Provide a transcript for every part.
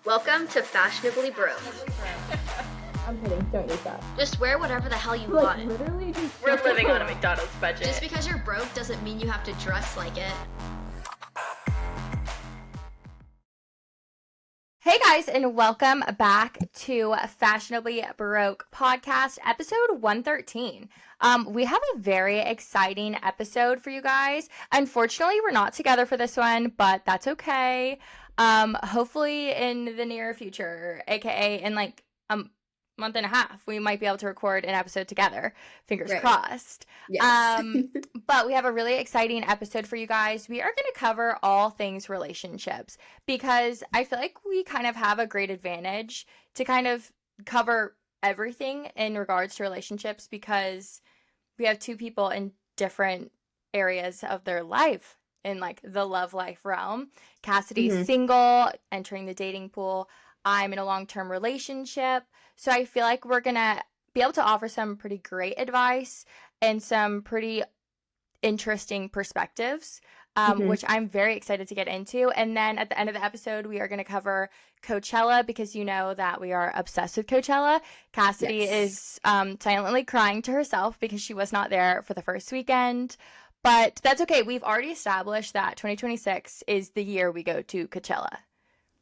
Welcome to Fashionably Broke. I'm kidding, don't use that. Just wear whatever the hell you want. Literally just... We're living on a McDonald's budget. Just because you're broke doesn't mean you have to dress like it. Hey guys, and welcome back to Fashionably Broke podcast, episode 113. We have a very exciting episode for you guys. Unfortunately, we're not together for this one, but that's okay. Hopefully in the near future, aka in like a month and a half, we might be able to record an episode together. Fingers crossed. Yes. But we have a really exciting episode for you guys. We are going to cover all things relationships because I feel like we kind of have a great advantage to kind of cover everything in regards to relationships because we have two people in different areas of their life in like the love life realm. Kassidy's single, entering the dating pool. I'm in a long-term relationship. So I feel like we're going to be able to offer some pretty great advice and some pretty interesting perspectives, which I'm very excited to get into. And then at the end of the episode, we are going to cover Coachella because you know that we are obsessed with Coachella. Kassidy is silently crying to herself because she was not there for the first weekend. But that's okay. We've already established that 2026 is the year we go to Coachella.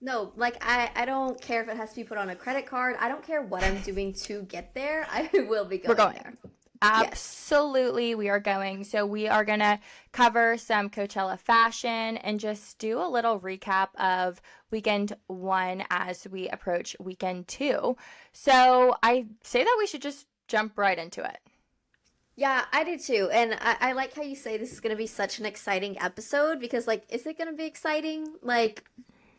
No, like I don't care if it has to be put on a credit card. I don't care what I'm doing to get there. I will be going. We're going there. Absolutely, we are going. So we are going to cover some Coachella fashion and just do a little recap of weekend one as we approach weekend two. So I say that we should just jump right into it. Yeah, I do too. And I like how you say this is going to be such an exciting episode because, like, is it going to be exciting? Like,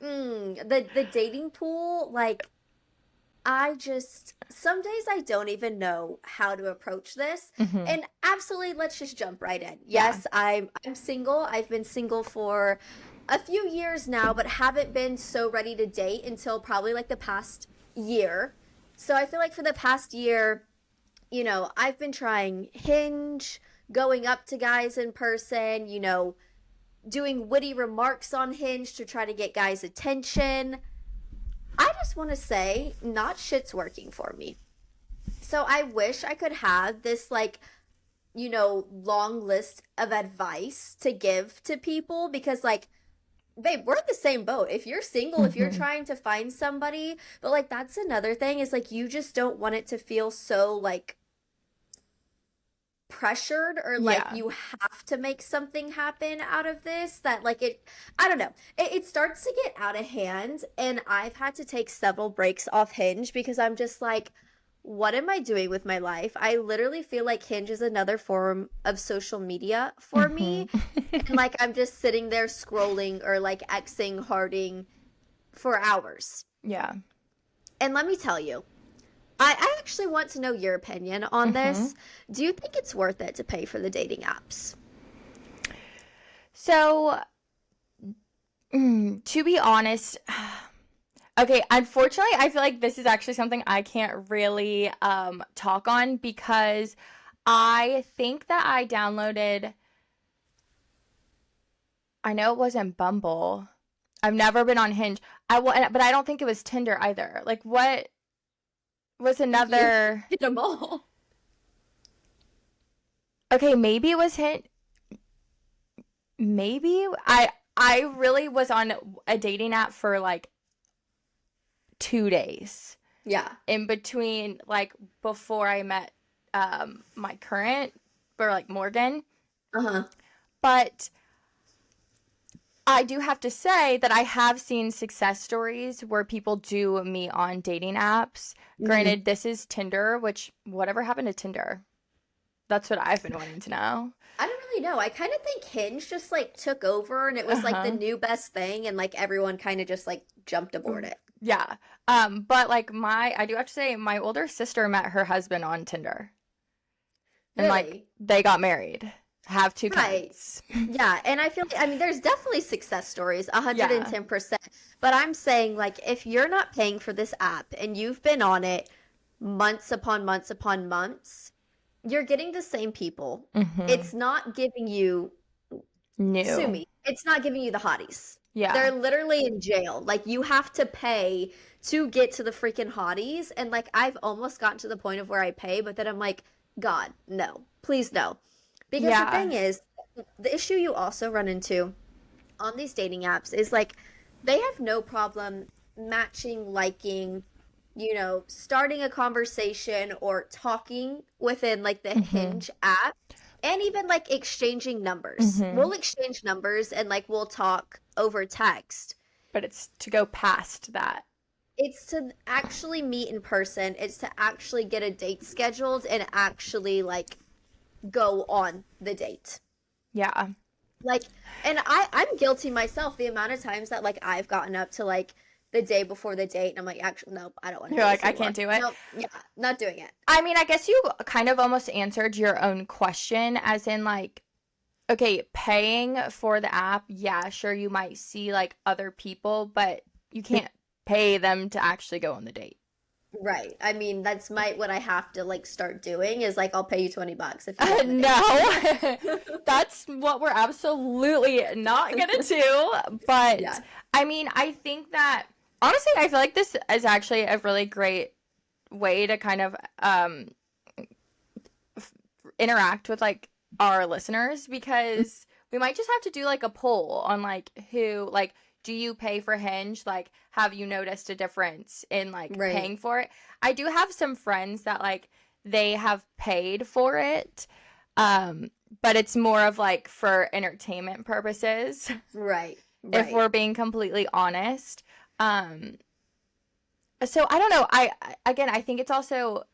the dating pool, like, some days I don't even know how to approach this. And absolutely, let's just jump right in. Yes, I'm single. I've been single for a few years now, but haven't been so ready to date until probably like the past year. So I feel like for the past year, you know, I've been trying Hinge, going up to guys in person, you know, doing witty remarks on Hinge to try to get guys' attention. I just want to say, not shit's working for me. So I wish I could have this, like, you know, long list of advice to give to people because, like, babe, we're in the same boat. If you're single, if you're trying to find somebody, but, like, that's another thing is, like, you just don't want it to feel so, like, pressured or like you have to make something happen out of this that like I don't know, it starts to get out of hand. And I've had to take several breaks off Hinge because I'm just like, what am I doing with my life? I literally feel like Hinge is another form of social media for me. And like I'm just sitting there scrolling or like Xing, hearting for hours. Yeah. And let me tell you, I actually want to know your opinion on this. Do you think it's worth it to pay for the dating apps? So, to be honest, okay, unfortunately, I feel like this is actually something I can't really talk on because I think that I downloaded, I know it wasn't Bumble. I've never been on Hinge. But I don't think it was Tinder either. Like, what was another? Hit them all. Okay, maybe it was maybe I really was on a dating app for like 2 days. Yeah. In between, like before I met my current, or like Morgan. But I do have to say that I have seen success stories where people do meet on dating apps. Granted, this is Tinder, which whatever happened to Tinder? That's what I've been wanting to know. I don't really know. I kind of think Hinge just like took over and it was like the new best thing and like everyone kind of just like jumped aboard it. Yeah. But like I do have to say my older sister met her husband on Tinder. And like they got married. Have two kids. Yeah, and I feel I mean there's definitely success stories 110%. But I'm saying like if you're not paying for this app and you've been on it months upon months upon months, you're getting the same people. It's not giving you sue me. It's not giving you the hotties. Yeah. They're literally in jail. Like, you have to pay to get to the freaking hotties. And, like, I've almost gotten to the point of where I pay, but then I'm like, God, no. Please, no. Because the Yeah. thing is, the issue you also run into on these dating apps is, like, they have no problem matching, liking, starting a conversation or talking within, like, the Hinge app. And even, like, exchanging numbers. We'll exchange numbers and, like, we'll talk over text. But it's to go past that. It's to actually meet in person. It's to actually get a date scheduled and actually, like, go on the date. Yeah. Like, and I'm guilty myself, the amount of times that, like, I've gotten up to, like, the day before the date and I'm like, actually, nope, I don't want to do You're this like, I anymore. can't do it? Nope, yeah, not doing it. I mean, I guess you kind of almost answered your own question, as in, like, okay, paying for the app, yeah, sure, you might see, like, other people, but you can't pay them to actually go on the date. Right. I mean, that's what I have to, like, start doing is, like, I'll pay you $20 if you go on the date. No, that's what we're absolutely not gonna do. But Yeah. I mean, I think that honestly, I feel like this is actually a really great way to kind of interact with, like, our listeners, because we might just have to do, like, a poll on, like, who, like, do you pay for Hinge? Like, have you noticed a difference in, like, Right. paying for it? I do have some friends that, like, they have paid for it, but it's more of, like, for entertainment purposes, Right. if we're being completely honest. So I don't know. I think it's also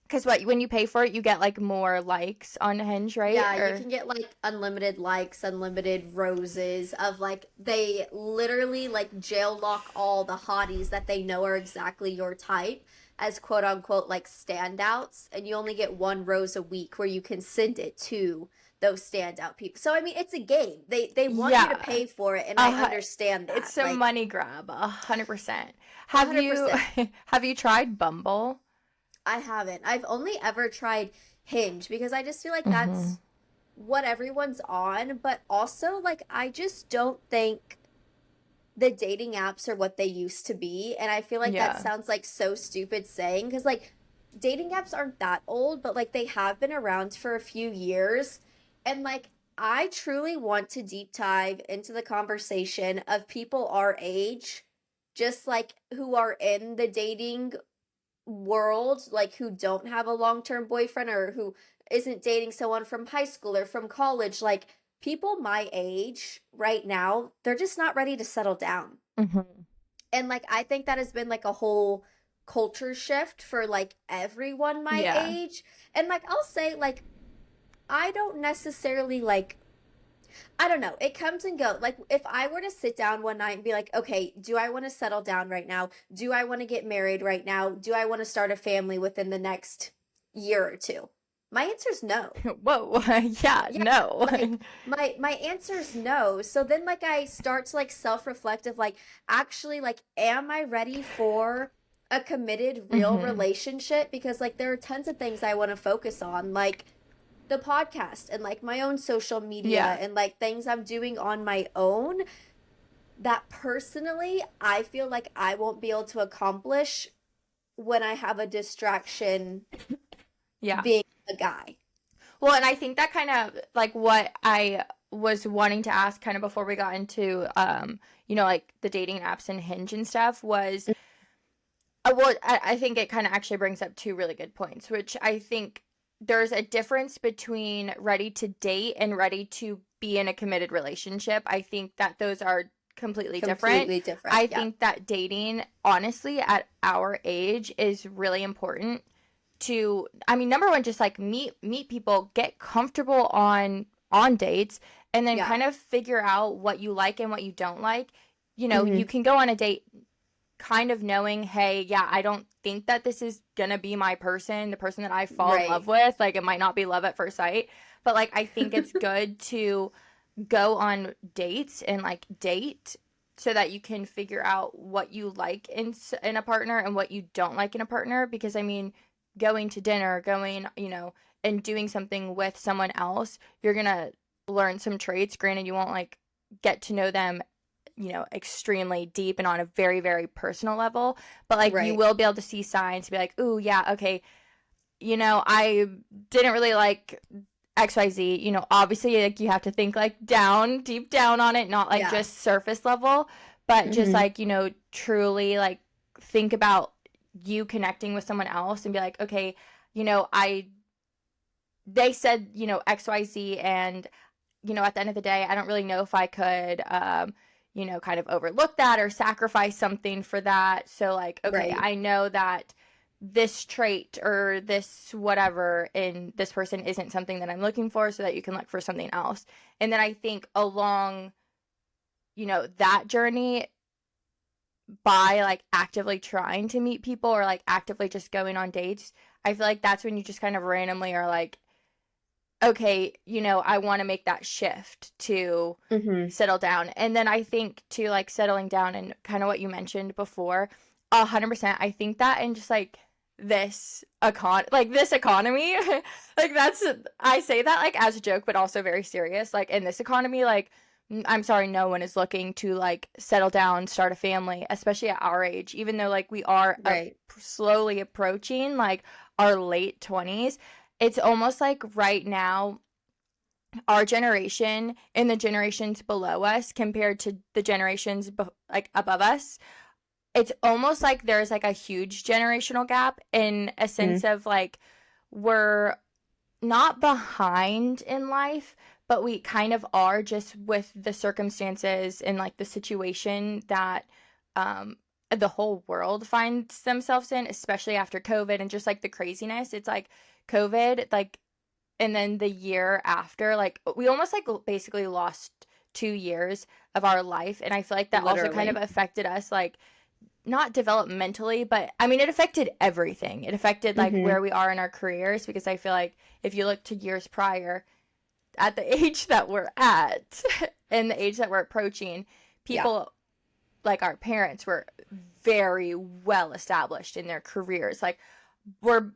because when you pay for it, you get, like, more likes on Hinge, right? Yeah, you can get, like, unlimited likes, unlimited roses of, like, they literally, like, jail lock all the hotties that they know are exactly your type as quote unquote, like, standouts, and you only get one rose a week where you can send it to those standout people. So I mean, it's a game. They want you to Yeah. pay for it, and I understand that. It's a like, money grab, 100%. Have you 100%. have you tried Bumble? I haven't. I've only ever tried Hinge because I just feel like that's what everyone's on, but also, like, I just don't think the dating apps are what they used to be, and I feel like Yeah. that sounds like so stupid saying because, like, dating apps aren't that old, but, like, they have been around for a few years, and, like, I truly want to deep dive into the conversation of people our age, just, like, who are in the dating world, like, who don't have a long-term boyfriend or who isn't dating someone from high school or from college. Like, people my age right now, they're just not ready to settle down. And, like, I think that has been, like, a whole culture shift for, like, everyone my Yeah. age. And, like, I'll say, like, I don't necessarily, like, I don't know. It comes and goes. Like, if I were to sit down one night and be like, okay, do I want to settle down right now? Do I want to get married right now? Do I want to start a family within the next year or two? My answer is no. Whoa. Yeah, no. Like, my answer is no. So then, like, I start to, like, self-reflect of, like, actually, like, am I ready for a committed real relationship? Because, like, there are tons of things I want to focus on, like the podcast and, like, my own social media Yeah. and, like, things I'm doing on my own that personally I feel like I won't be able to accomplish when I have a distraction Yeah. being a guy. Well, and I think that kind of, like, what I was wanting to ask kind of before we got into, like, the dating apps and Hinge and stuff was, I think it kind of actually brings up two really good points, which I think there's a difference between ready to date and ready to be in a committed relationship. I think that those are completely different. Completely different. I yeah. think that dating, honestly, at our age is really important to, I mean, number one, just, like, meet people, get comfortable on dates, and then Yeah. kind of figure out what you like and what you don't like. You can go on a date kind of knowing, hey, yeah, I don't think that this is gonna be my person, the person that I fall in Right. love with. Like, it might not be love at first sight, but, like, I think it's good to go on dates and, like, date so that you can figure out what you like in a partner and what you don't like in a partner. Because, I mean, going to dinner, and doing something with someone else, you're gonna learn some traits. Granted, you won't, like, get to know them extremely deep and on a very, very personal level. But like you Right. will be able to see signs to be like, ooh, yeah, okay, I didn't really like XYZ. Obviously, like you have to think like deep down on it, not like Yeah. just surface level, but just Mhm. like, truly like think about you connecting with someone else and be like, okay, they said, XYZ, and at the end of the day, I don't really know if I could kind of overlook that or sacrifice something for that. So like, okay, Right. I know that this trait or this whatever in this person isn't something that I'm looking for, so that you can look for something else. And then I think along that journey, by like actively trying to meet people or like actively just going on dates, I feel like that's when you just kind of randomly are like, okay, I want to make that shift to Mhm. settle down. And then I think to like settling down and kind of what you mentioned before, 100%, I think that in just like this economy, like I say that like as a joke, but also very serious. Like in this economy, like I'm sorry, no one is looking to like settle down, start a family, especially at our age, even though like we are Right. slowly approaching like our late 20s. It's almost like right now, our generation and the generations below us compared to the generations like above us, it's almost like there's like a huge generational gap in a sense of like we're not behind in life, but we kind of are, just with the circumstances and like the situation that the whole world finds themselves in, especially after COVID and just like the craziness. It's like COVID, like, and then the year after, like we almost like basically lost 2 years of our life. And I feel like that also kind of Literally. affected us, like not developmentally, but I mean, it affected everything. It affected like Mhm. where we are in our careers, because I feel like if you look to years prior, at the age that we're at and the age that we're approaching, Yeah. people like our parents were very well established in their careers. Like we're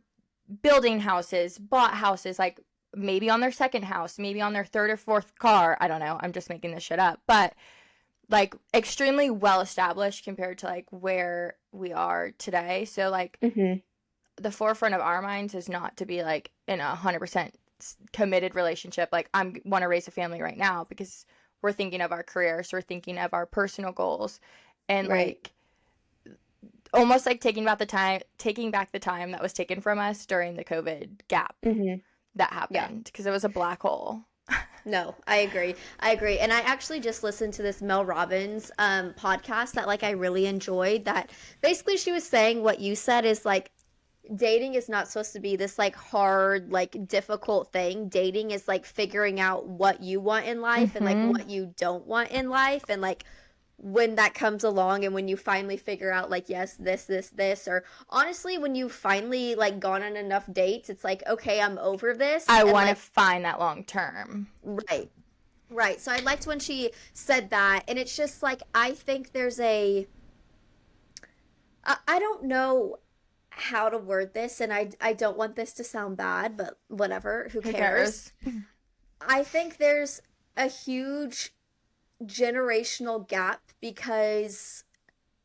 building houses, bought houses, like maybe on their second house, maybe on their third or fourth car. I don't know. I'm just making this shit up. But like extremely well established compared to like where we are today. So like Mhm. the forefront of our minds is not to be like in 100% committed relationship. Like I want to raise a family right now because we're thinking of our careers, we're thinking of our personal goals, and Right. like almost like taking back the time that was taken from us during the COVID gap Mhm. that Yeah. happened, because it was a black hole. No, I agree. I agree. And I actually just listened to this Mel Robbins podcast that like I really enjoyed, that basically she was saying what you said is like dating is not supposed to be this like hard, like difficult thing. Dating is like figuring out what you want in life and like Mm-hmm. what you don't want in life, and like when that comes along and when you finally figure out like yes, this, or honestly when you finally like gone on enough dates, it's like okay, I'm over this. I And want to like find that long term. right. Right. So I liked when she said that. And it's just like, I think there's I don't know how to word this, and I don't want this to sound bad, but whatever, who Who cares? cares? I think there's a huge generational gap because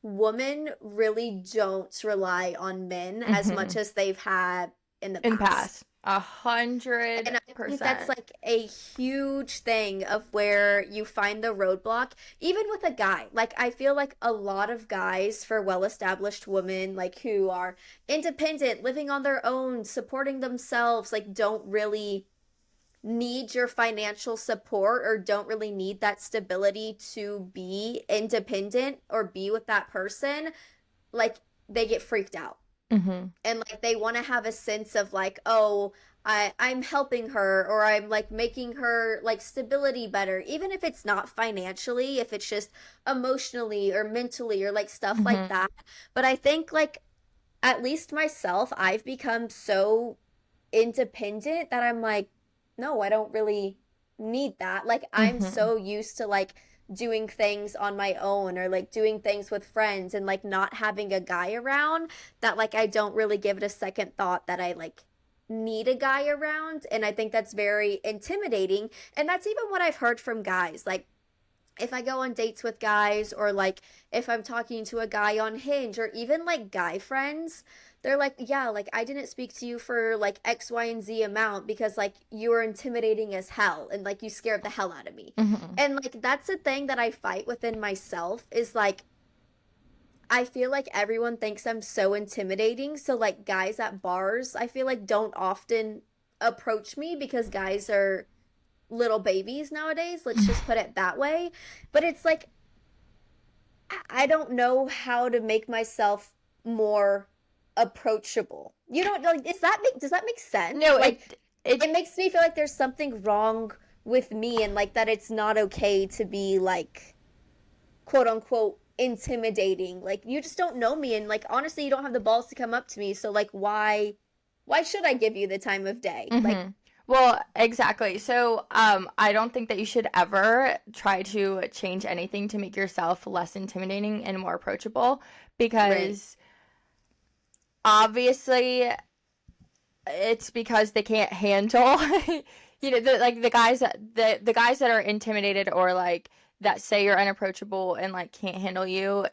women really don't rely on men as much Mm-hmm. as they've had in the In the past. past, a hundred And I think that's percent. like a huge thing of where you find the roadblock, even with a guy. Like, I feel like a lot of guys, for well established women, like who are independent, living on their own, supporting themselves, like, don't really need your financial support or don't really need that stability to be independent or be with that person. Like, they get freaked out, Mm-hmm. and like they want to have a sense of like, oh, I'm helping her, or I'm like making her like stability better, even if it's not financially, if it's just emotionally or mentally or like stuff like Mm-hmm. that. But I think like at least myself, I've become so independent that I'm like, no, I don't really need that. Like I'm Mm-hmm. so used to like doing things on my own or like doing things with friends and like not having a guy around, that like I don't really give it a second thought that I like need a guy around. And I think that's very intimidating. And that's even what I've heard from guys. Like if I go on dates with guys, or like if I'm talking to a guy on Hinge, or even like guy friends, they're like, yeah, like I didn't speak to you for like X, Y, and Z amount because like you were intimidating as hell and like you scared the hell out of me. Mm-hmm. And like that's the thing that I fight within myself is like I feel like everyone thinks I'm so intimidating. So like guys at bars, I feel like don't often approach me because guys are little babies nowadays. Let's just put it that way. But it's like I don't know how to make myself more approachable. You don't like does that make sense? No, like it it makes me feel like there's something wrong with me, and like that it's not okay to be like quote unquote intimidating. Like you just don't know me, and like honestly you don't have the balls to come up to me, so like why should I give you the time of day? Like Mm-hmm. Well, exactly. So, I don't think that you should ever try to change anything to make yourself less intimidating and more approachable, because obviously it's because they can't handle, like the guys that are intimidated or like that say you're unapproachable and like can't handle you,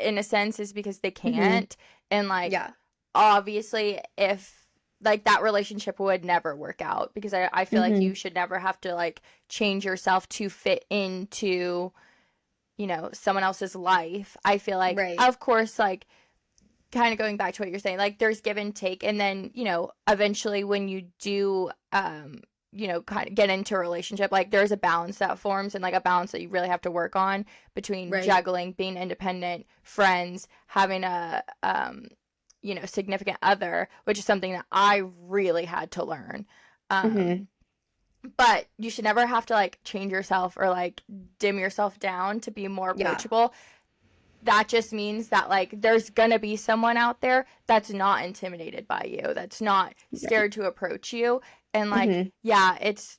in a sense, is because they can't. And like, yeah. obviously, if like that relationship would never work out, because I feel like you should never have to like change yourself to fit into, someone else's life. I feel like, of course, like kind of going back to what you're saying, like there's give and take. And then, eventually when you do, kind of get into a relationship, like there's a balance that forms, and like a balance that you really have to work on between juggling, being independent, friends, having a, significant other, which is something that I really had to learn. But you should never have to like change yourself or like dim yourself down to be more approachable. That just means that like there's gonna be someone out there that's not intimidated by you, that's not scared to approach you. And like, it's,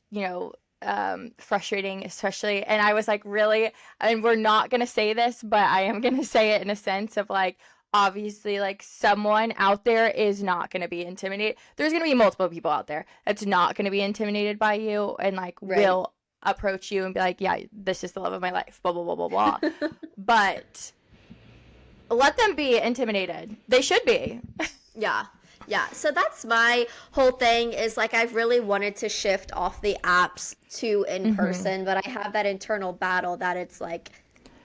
frustrating, especially. And I was like, really, and we're not gonna say this, but I am gonna say it in a sense of like, obviously, like someone out there is not going to be intimidated. There's going to be multiple people out there that's not going to be intimidated by you and like will approach you and be like, yeah, this is the love of my life, blah, blah, blah, blah, blah. But let them be intimidated. They should be. Yeah. So that's my whole thing is like I've really wanted to shift off the apps to in person, but I have that internal battle that it's like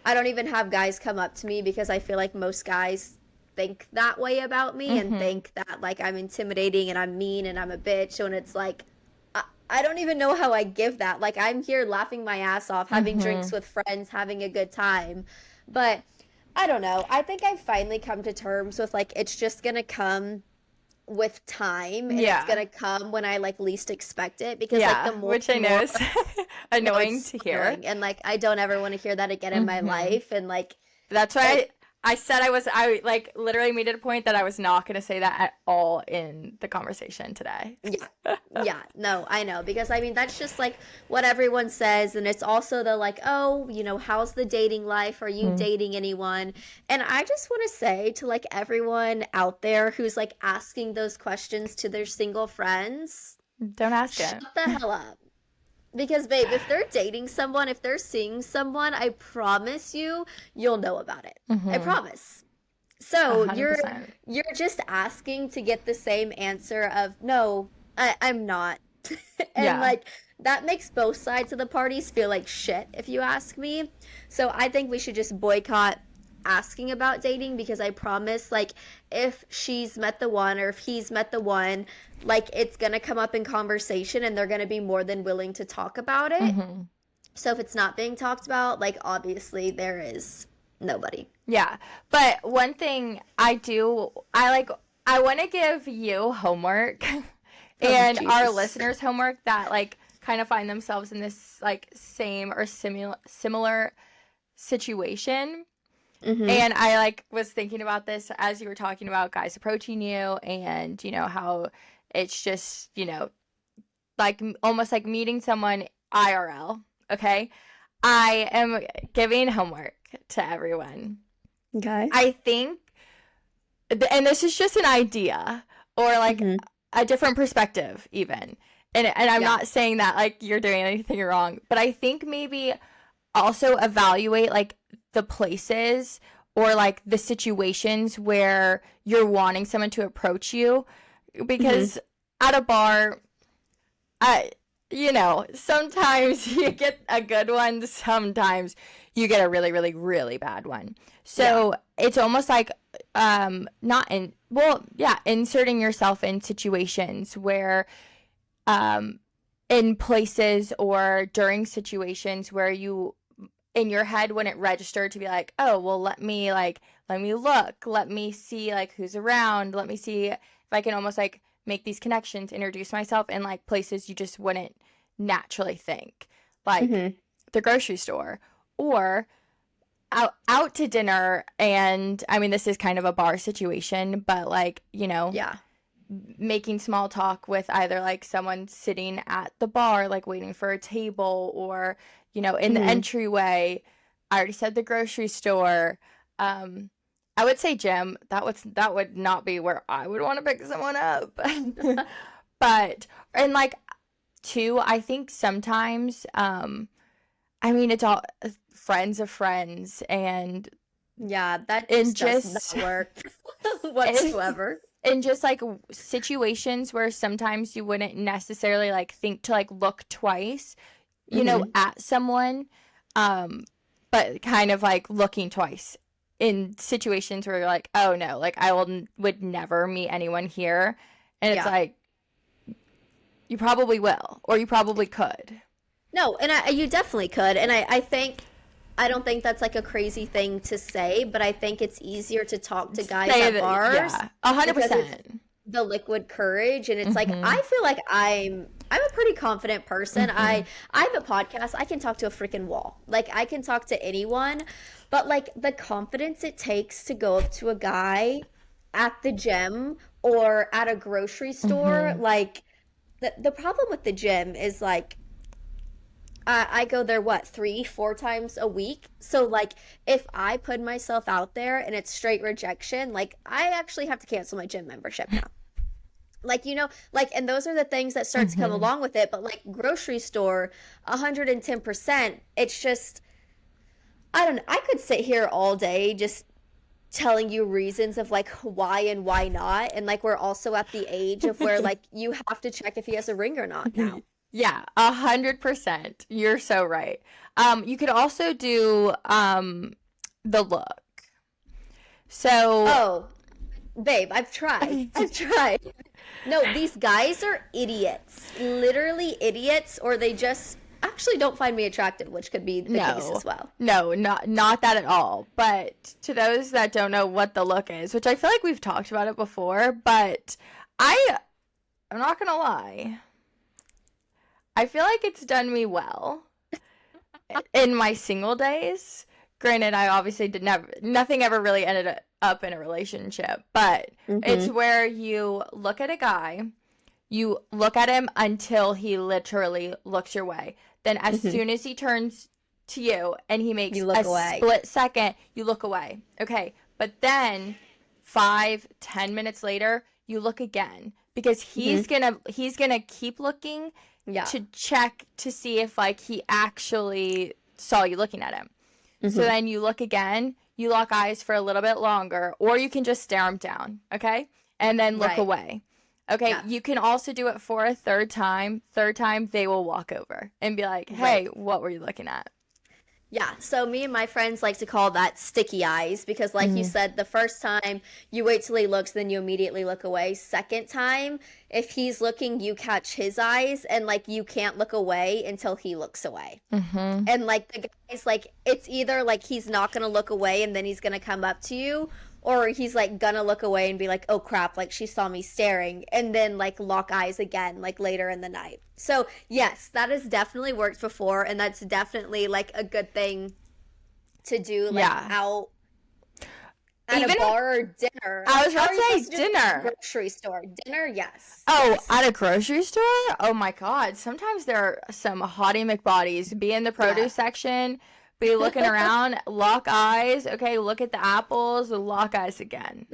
I don't even have guys come up to me because I feel like most guys think that way about me and think that like I'm intimidating and I'm mean and I'm a bitch, and it's like I don't even know how I give that. Like I'm here laughing my ass off, having drinks with friends, having a good time. But I don't know. I think I've finally come to terms with like it's just gonna come with time, and it's gonna come when I like least expect it, because like the more, which I know is annoying to hear, and like I don't ever want to hear that again in my life. And like that's why I said I like literally made it a point that I was not going to say that at all in the conversation today. No, I know, because I mean that's just like what everyone says, and it's also the like, oh, how's the dating life? Are you dating anyone? And I just want to say to like everyone out there who's like asking those questions to their single friends, don't ask it. Shut the hell up. Because, babe, if they're dating someone, if they're seeing someone, I promise you'll know about it. I promise. So 100%. you're just asking to get the same answer of, no, I'm not. And, like, that makes both sides of the parties feel like shit, if you ask me. So I think we should just boycott asking about dating, because I promise, like, if she's met the one or if he's met the one, like, it's gonna come up in conversation and they're gonna be more than willing to talk about it. So if it's not being talked about, like, obviously there is nobody. Yeah, but one thing I want to give you homework and our listeners homework that like kind of find themselves in this like same or similar situation. And I like was thinking about this as you were talking about guys approaching you, and how it's just like almost like meeting someone IRL. Okay, I am giving homework to everyone. Okay. I think, and this is just an idea or like a different perspective even, and I'm not saying that like you're doing anything wrong, but I think maybe also evaluate like the places or like the situations where you're wanting someone to approach you, because at a bar, sometimes you get a good one, sometimes you get a really, really, really bad one. So it's almost like inserting yourself in situations where in places or during situations where you in your head wouldn't register to be like, oh, well, let me look, let me see like who's around, let me see if I can almost like make these connections, introduce myself in like places you just wouldn't naturally think, like the grocery store or out to dinner. And I mean, this is kind of a bar situation, but like, making small talk with either like someone sitting at the bar, like waiting for a table, or, in the entryway. I already said the grocery store. I would say gym. That would not be where I would want to pick someone up. But, and like, too, I think sometimes, it's all friends of friends, and that does not work whatsoever. And just like situations where sometimes you wouldn't necessarily like think to like look twice, at someone, but kind of like looking twice in situations where you're like, oh no, like I would never meet anyone here, and it's like you probably will, or you probably could. No, and you definitely could, and I don't think that's like a crazy thing to say, but I think it's easier to talk to guys at bars. Yeah, 100%. The liquid courage, and it's like I feel like I'm a pretty confident person. I have a podcast. I can talk to a freaking wall. Like I can talk to anyone, but like the confidence it takes to go up to a guy at the gym or at a grocery store, like the problem with the gym is like I go there, 3-4 times a week. So, like, if I put myself out there and it's straight rejection, like, I actually have to cancel my gym membership now. Like, and those are the things that start to come along with it. But, like, grocery store, 110%, it's just, I don't know. I could sit here all day just telling you reasons of, like, why and why not. And, like, we're also at the age of where, like, you have to check if he has a ring or not now. Yeah, 100%. You're so right. You could also do the look. So, oh, babe, I've tried. No, these guys are idiots. Literally idiots, or they just actually don't find me attractive, which could be the case as well. No, not that at all. But to those that don't know what the look is, which I feel like we've talked about it before, but I'm not gonna lie, I feel like it's done me well in my single days. Granted, I obviously nothing ever really ended up in a relationship, but it's where you look at a guy, you look at him until he literally looks your way. Then as soon as he turns to you and he makes a split second, you look away. Okay, but then 5-10 minutes later, you look again, because he's gonna keep looking to check to see if like he actually saw you looking at him. So then you look again, you lock eyes for a little bit longer, or you can just stare him down, okay? And then look away. Okay, you can also do it for a third time. Third time, they will walk over and be like, hey, what were you looking at? Yeah, so me and my friends like to call that sticky eyes, because like you said, the first time you wait till he looks, then you immediately look away. Second time, if he's looking, you catch his eyes, and like you can't look away until he looks away. And like the guy's like, it's either like he's not gonna look away and then he's gonna come up to you, or he's like gonna look away and be like, oh crap, like she saw me staring, and then like lock eyes again like later in the night. So yes, that has definitely worked before, and that's definitely like a good thing to do, like out at even a bar or dinner. I was about to say dinner. Grocery store. Dinner, yes. Oh, yes. At a grocery store? Oh my god. Sometimes there are some hottie McBodies. Be in the produce section, be looking around, lock eyes. Okay, look at the apples, lock eyes again.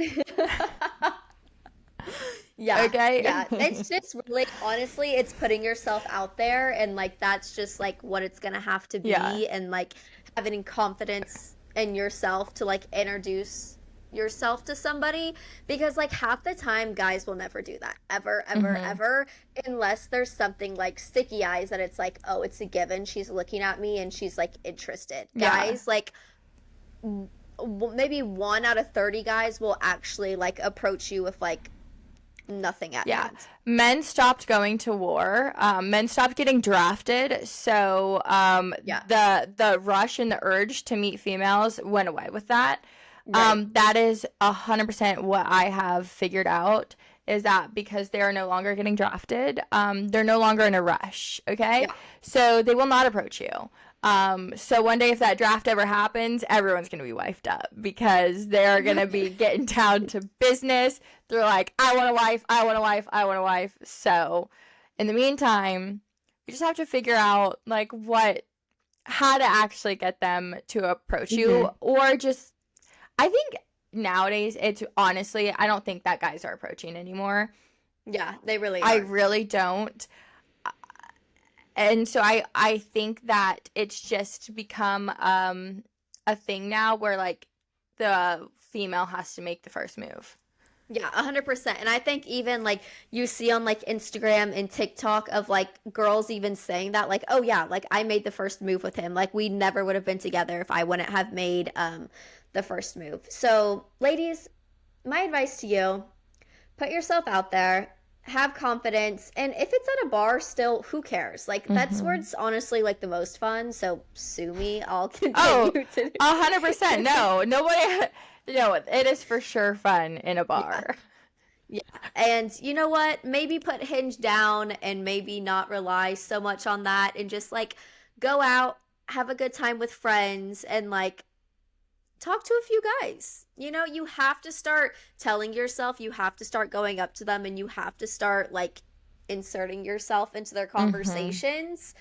Yeah. Okay? Yeah. It's just really, honestly, it's putting yourself out there, and like that's just like what it's gonna have to be, Yeah. and like having confidence in yourself to like introduce yourself to somebody, because like half the time guys will never do that ever, ever, Mhm. ever, unless there's something like sticky eyes that it's like, oh, it's a given, she's looking at me and she's like interested. Yeah. Guys, like maybe 1 out of 30 guys will actually like approach you with like nothing at Yeah. hand. Men stopped going to war. Men stopped getting drafted. So Yeah. the rush and the urge to meet females went away with that. Right. That is 100% what I have figured out, is that because they are no longer getting drafted, they're no longer in a rush. Okay. Yeah. So they will not approach you. So one day if that draft ever happens, everyone's going to be wifed up because they're going to be getting down to business. They're like, I want a wife, I want a wife, I want a wife. So in the meantime, we just have to figure out like how to actually get them to approach you, or just, I think nowadays it's honestly, I don't think that guys are approaching anymore. Yeah, they really I are. really don't. And so I think that it's just become a thing now where like the female has to make the first move. Yeah, 100%. And I think even like you see on like Instagram and TikTok of like girls even saying that, like, oh yeah, like I made the first move with him. Like we never would have been together if I wouldn't have made the first move. So ladies, my advice to you, put yourself out there, have confidence, and if it's at a bar still, who cares? Like that's where it's honestly like the most fun. So sue me, I'll continue to 100%. No, nobody. No, it is for sure fun in a bar. Yeah. And you know what? Maybe put Hinge down and maybe not rely so much on that, and just like go out, have a good time with friends, and like talk to a few guys. You know, you have to start telling yourself, you have to start going up to them, and you have to start like inserting yourself into their conversations.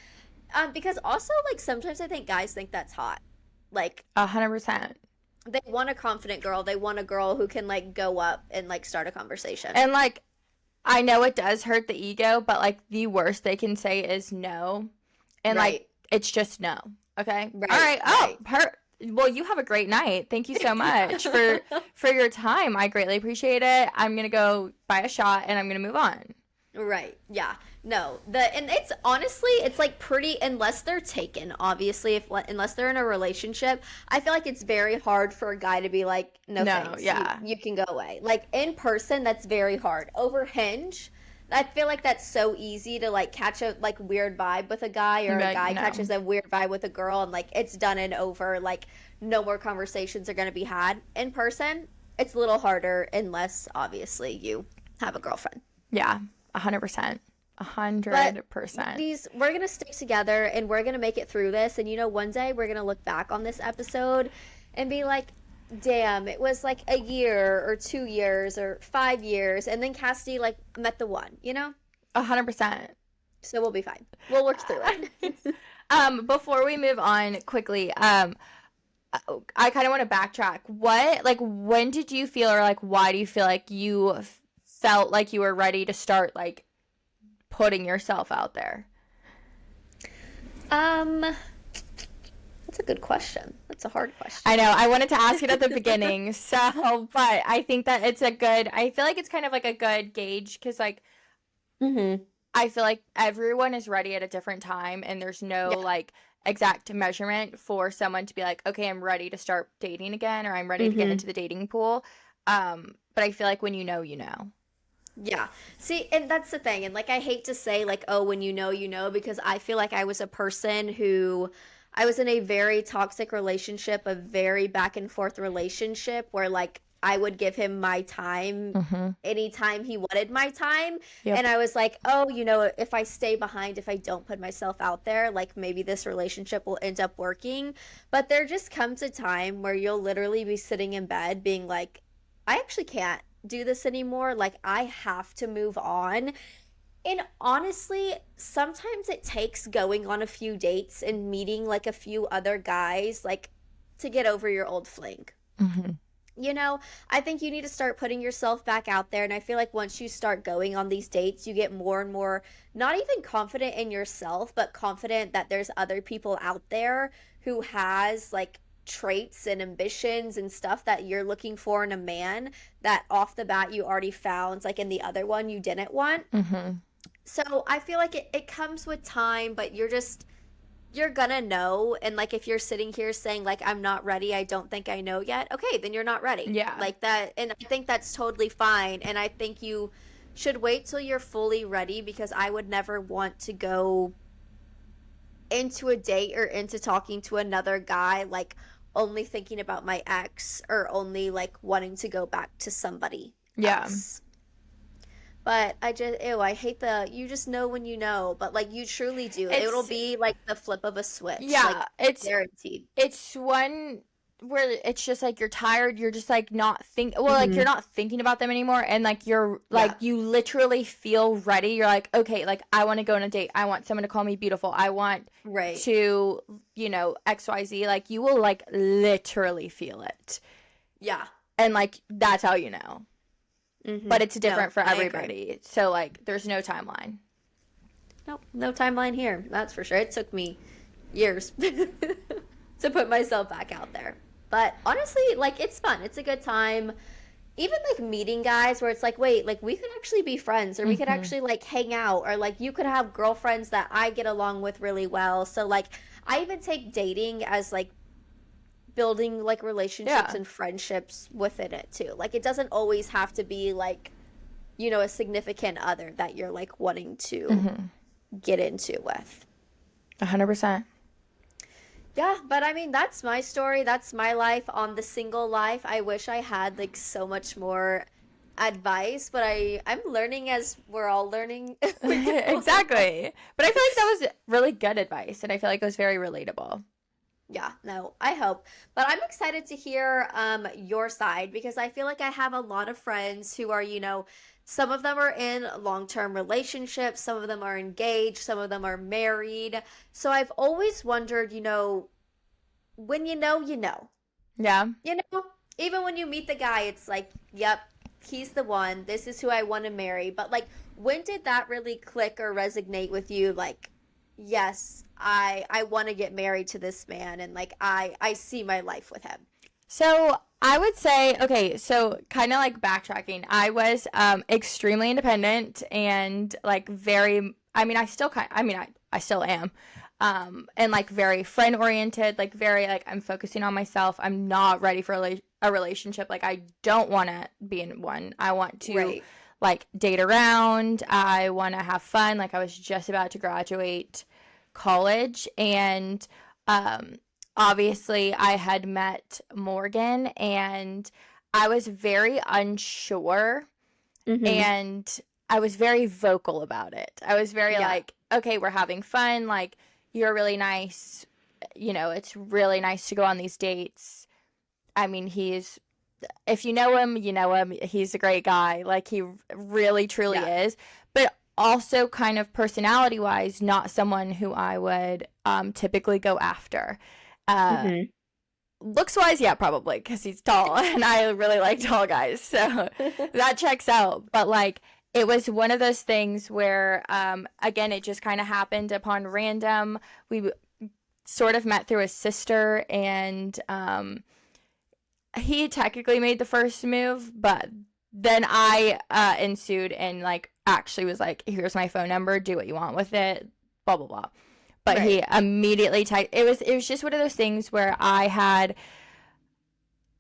Because also like sometimes I think guys think that's hot. Like 100%. they want a confident girl. They want a girl who can like go up and like start a conversation. And like, I know it does hurt the ego, but like the worst they can say is no. And like, it's just no. Okay. Right, All right. Oh, right. well, you have a great night. Thank you so much for your time. I greatly appreciate it. I'm going to go buy a shot and I'm going to move on. Right. Yeah. No. And it's honestly, it's like pretty, unless they're taken, obviously, unless they're in a relationship, I feel like it's very hard for a guy to be like, no thanks. Yeah. You can go away. Like in person, that's very hard. Over Hinge, I feel like that's so easy to like catch a like weird vibe with a guy, or a guy catches a weird vibe with a girl, and like it's done and over. Like no more conversations are going to be had. In person, it's a little harder unless obviously you have a girlfriend. Yeah. 100%. 100%. These, we're gonna stick together and we're gonna make it through this. And you know, one day we're gonna look back on this episode and be like, damn, it was like a year or 2 years or 5 years, and then Cassidy like met the one, you know? 100%. So we'll be fine. We'll work through it. Before we move on quickly, I kind of want to backtrack. When did you feel, or like, why do you feel like you felt like you were ready to start like putting yourself out there? That's a good question. That's a hard question. I know. I wanted to ask it at the beginning, but I think that I feel like it's kind of like a good gauge, because like, I feel like everyone is ready at a different time, and there's no like exact measurement for someone to be like, okay, I'm ready to start dating again, or I'm ready to get into the dating pool. But I feel like when you know, you know. Yeah. See, and that's the thing. And like, I hate to say like, oh, when you know, because I feel like I was a person who, I was in a very toxic relationship, a very back and forth relationship where like I would give him my time anytime he wanted my time. Yep. And I was like, oh, you know, if I stay behind, if I don't put myself out there, like maybe this relationship will end up working. But there just comes a time where you'll literally be sitting in bed being like, I actually can't do this anymore. Like I have to move on. And honestly, sometimes it takes going on a few dates and meeting like a few other guys like to get over your old fling. You know, I think you need to start putting yourself back out there. And I feel like once you start going on these dates, you get more and more, not even confident in yourself, but confident that there's other people out there who has like traits and ambitions and stuff that you're looking for in a man that off the bat you already found, like in the other one you didn't want. Mm-hmm. So I feel like it comes with time, but you're gonna know. And like if you're sitting here saying like I'm not ready, I don't think I know yet, okay, then you're not ready. Yeah. Like that, and I think that's totally fine. And I think you should wait till you're fully ready, because I would never want to go into a date or into talking to another guy like only thinking about my ex, or only like wanting to go back to somebody Yeah. else. But I just, ew, I hate the, you just know when you know, but like you truly do. It'll It's be like the flip of a switch. yeah, Like it's guaranteed. it's one where it's just like you're tired, you're just like not like you're not thinking about them anymore, and like you're like Yeah. you literally feel ready. You're like, okay, like I want to go on a date. I want someone to call me beautiful. I want Right. to, XYZ. Like you will like literally feel it. Yeah. And like that's how you know. But it's different No, for I agree. everybody. So like there's no timeline. Nope, no timeline here. That's for sure. It took me years to put myself back out there. But honestly, like it's fun. It's a good time. Even like meeting guys where it's like, wait, like we could actually be friends, or we could actually like hang out, or like you could have girlfriends that I get along with really well. So like I even take dating as like building like relationships Yeah. and friendships within it too. Like it doesn't always have to be like, a significant other that you're like wanting to get into with. 100%. Yeah, but I mean, that's my story. That's my life on the single life. I wish I had like so much more advice, but I'm learning as we're all learning. Exactly. But I feel like that was really good advice, and I feel like it was very relatable. Yeah, no, I hope. But I'm excited to hear your side, because I feel like I have a lot of friends who are, some of them are in long-term relationships, some of them are engaged, some of them are married. So I've always wondered, when you know, you know. Yeah. Even when you meet the guy, it's like, yep, he's the one. This is who I want to marry. But like, when did that really click or resonate with you? Like, yes, I want to get married to this man, and like I see my life with him. So I would say, okay, so kind of like backtracking, I was extremely independent and like very, I still am, and like very friend oriented, like very like I'm focusing on myself. I'm not ready for a relationship. Like I don't want to be in one. I want to Right. like date around. I want to have fun. Like I was just about to graduate college, and obviously I had met Morgan, and I was very unsure, and I was very vocal about it. I was very Yeah. like, okay, we're having fun, like you're really nice, it's really nice to go on these dates. I mean, if you know him, you know him. He's a great guy. Like he really truly Yeah. is. But also kind of personality wise, not someone who I would typically go after. Looks wise, yeah, probably, because he's tall and I really like tall guys. So that checks out. But like it was one of those things where again, it just kind of happened upon random. We sort of met through his sister, and he technically made the first move, but then I ensued and like actually was like, here's my phone number, do what you want with it, blah blah blah. But Right. he immediately it was just one of those things where I had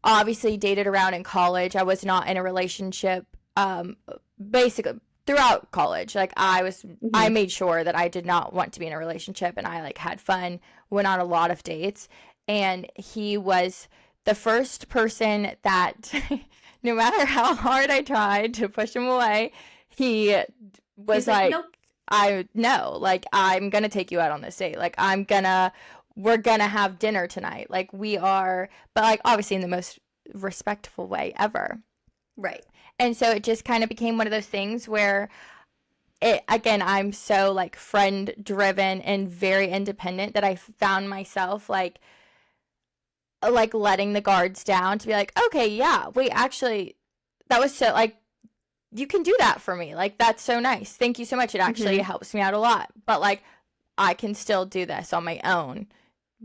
obviously dated around in college. I was not in a relationship basically throughout college. Like I made sure that I did not want to be in a relationship, and I like had fun, went on a lot of dates, and he was the first person that no matter how hard I tried to push him away, he was He's like, like, nope. I know, like I'm gonna take you out on this date. Like we're gonna have dinner tonight. Like we are, but like obviously in the most respectful way ever. Right. And so it just kind of became one of those things where again, I'm so like friend driven and very independent that I found myself like like letting the guards down to be like, okay, yeah, wait, actually, that was so like, you can do that for me. Like, that's so nice. Thank you so much. It actually helps me out a lot. But like, I can still do this on my own.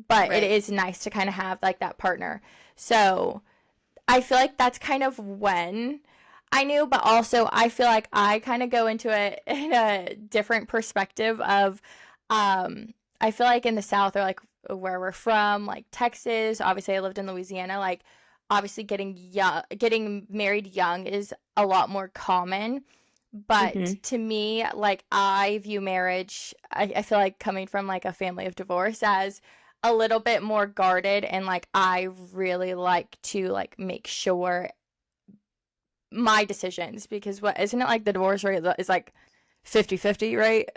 But it is nice to kind of have like that partner. So I feel like that's kind of when I knew, but also I feel like I kind of go into it in a different perspective of, I feel like in the South, or like where we're from, like Texas, obviously I lived in Louisiana, like obviously getting married young is a lot more common. But to me, like I view marriage, I feel like coming from like a family of divorce as a little bit more guarded, and like I really like to like make sure my decisions, because what isn't it like the divorce rate is like 50-50, right?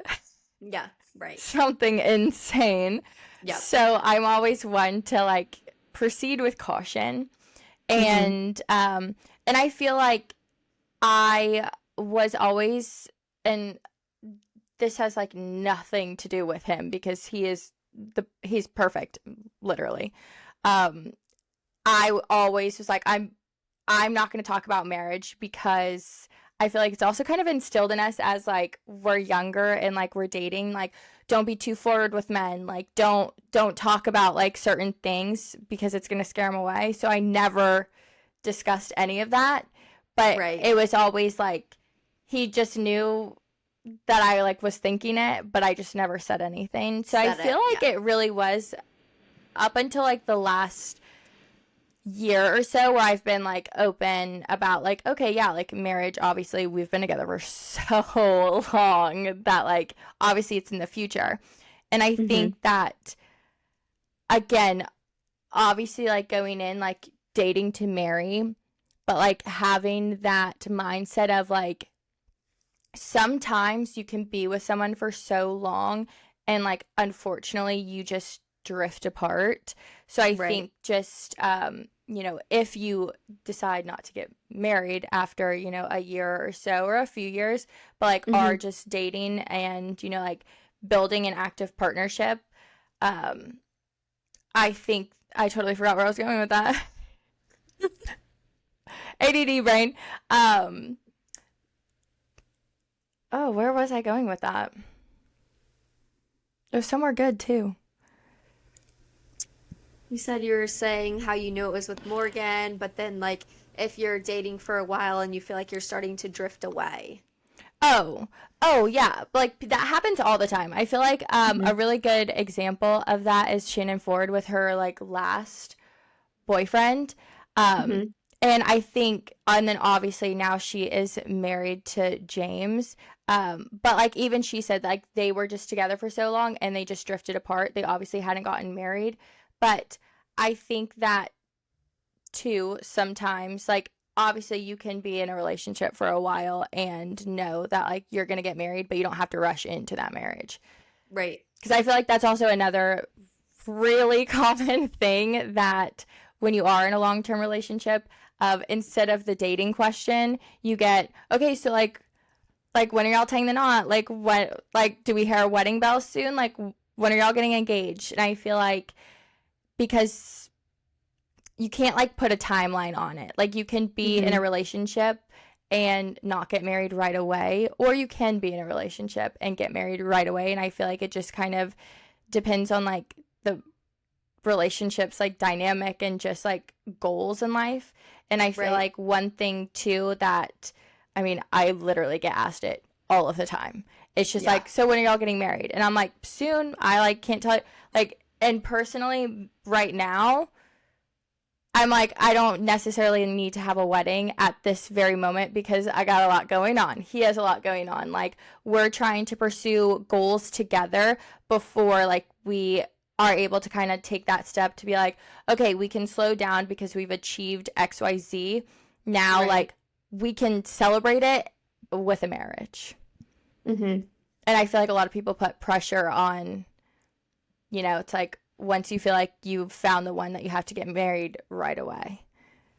Yeah, right. Something insane. Yeah. So I'm always one to like proceed with caution. And I feel like I was always, and this has like nothing to do with him because he's perfect, literally. I always was like, I'm not going to talk about marriage, because I feel like it's also kind of instilled in us as like we're younger and like we're dating, like don't be too forward with men, like don't talk about like certain things because it's going to scare them away. So I never discussed any of that, but it was always like he just knew that I like was thinking it, but I just never said anything. So I feel like it really was up until like the last year or so where I've been like open about like, okay, yeah, like marriage, obviously we've been together for so long that like obviously it's in the future. And I think that, again, obviously like going in like dating to marry, but like having that mindset of like sometimes you can be with someone for so long and like unfortunately you just drift apart. So I think just you know, if you decide not to get married after, you know, a year or so or a few years, but like are just dating and, you know, like building an active partnership, I think I totally forgot where I was going with that. ADD brain. Oh, where was I going with that? It was somewhere good too. You said you were saying how you knew it was with Morgan, but then like if you're dating for a while and you feel like you're starting to drift away. Oh yeah, like that happens all the time. I feel like a really good example of that is Shannon Ford with her like last boyfriend. And I think, and then obviously now she is married to James. But like even she said like they were just together for so long and they just drifted apart. They obviously hadn't gotten married. But I think that too, sometimes like obviously you can be in a relationship for a while and know that like you're going to get married, but you don't have to rush into that marriage. Right. Because I feel like that's also another really common thing that when you are in a long-term relationship, instead of the dating question, you get, okay, so like when are y'all tying the knot? Like what, like do we hear a wedding bell soon? Like when are y'all getting engaged? And I feel like because you can't like put a timeline on it. Like you can be in a relationship and not get married right away, or you can be in a relationship and get married right away. And I feel like it just kind of depends on like the relationships like dynamic and just like goals in life. And I feel like one thing too that, I mean, I literally get asked it all of the time. It's just like, so when are y'all getting married? And I'm like, soon. I like can't tell you. Like, and personally right now, I'm like, I don't necessarily need to have a wedding at this very moment because I got a lot going on. He has a lot going on. Like, we're trying to pursue goals together before like we are able to kind of take that step to be like, okay, we can slow down because we've achieved XYZ. Now, like, we can celebrate it with a marriage. And I feel like a lot of people put pressure on, you know, it's like once you feel like you've found the one that you have to get married right away.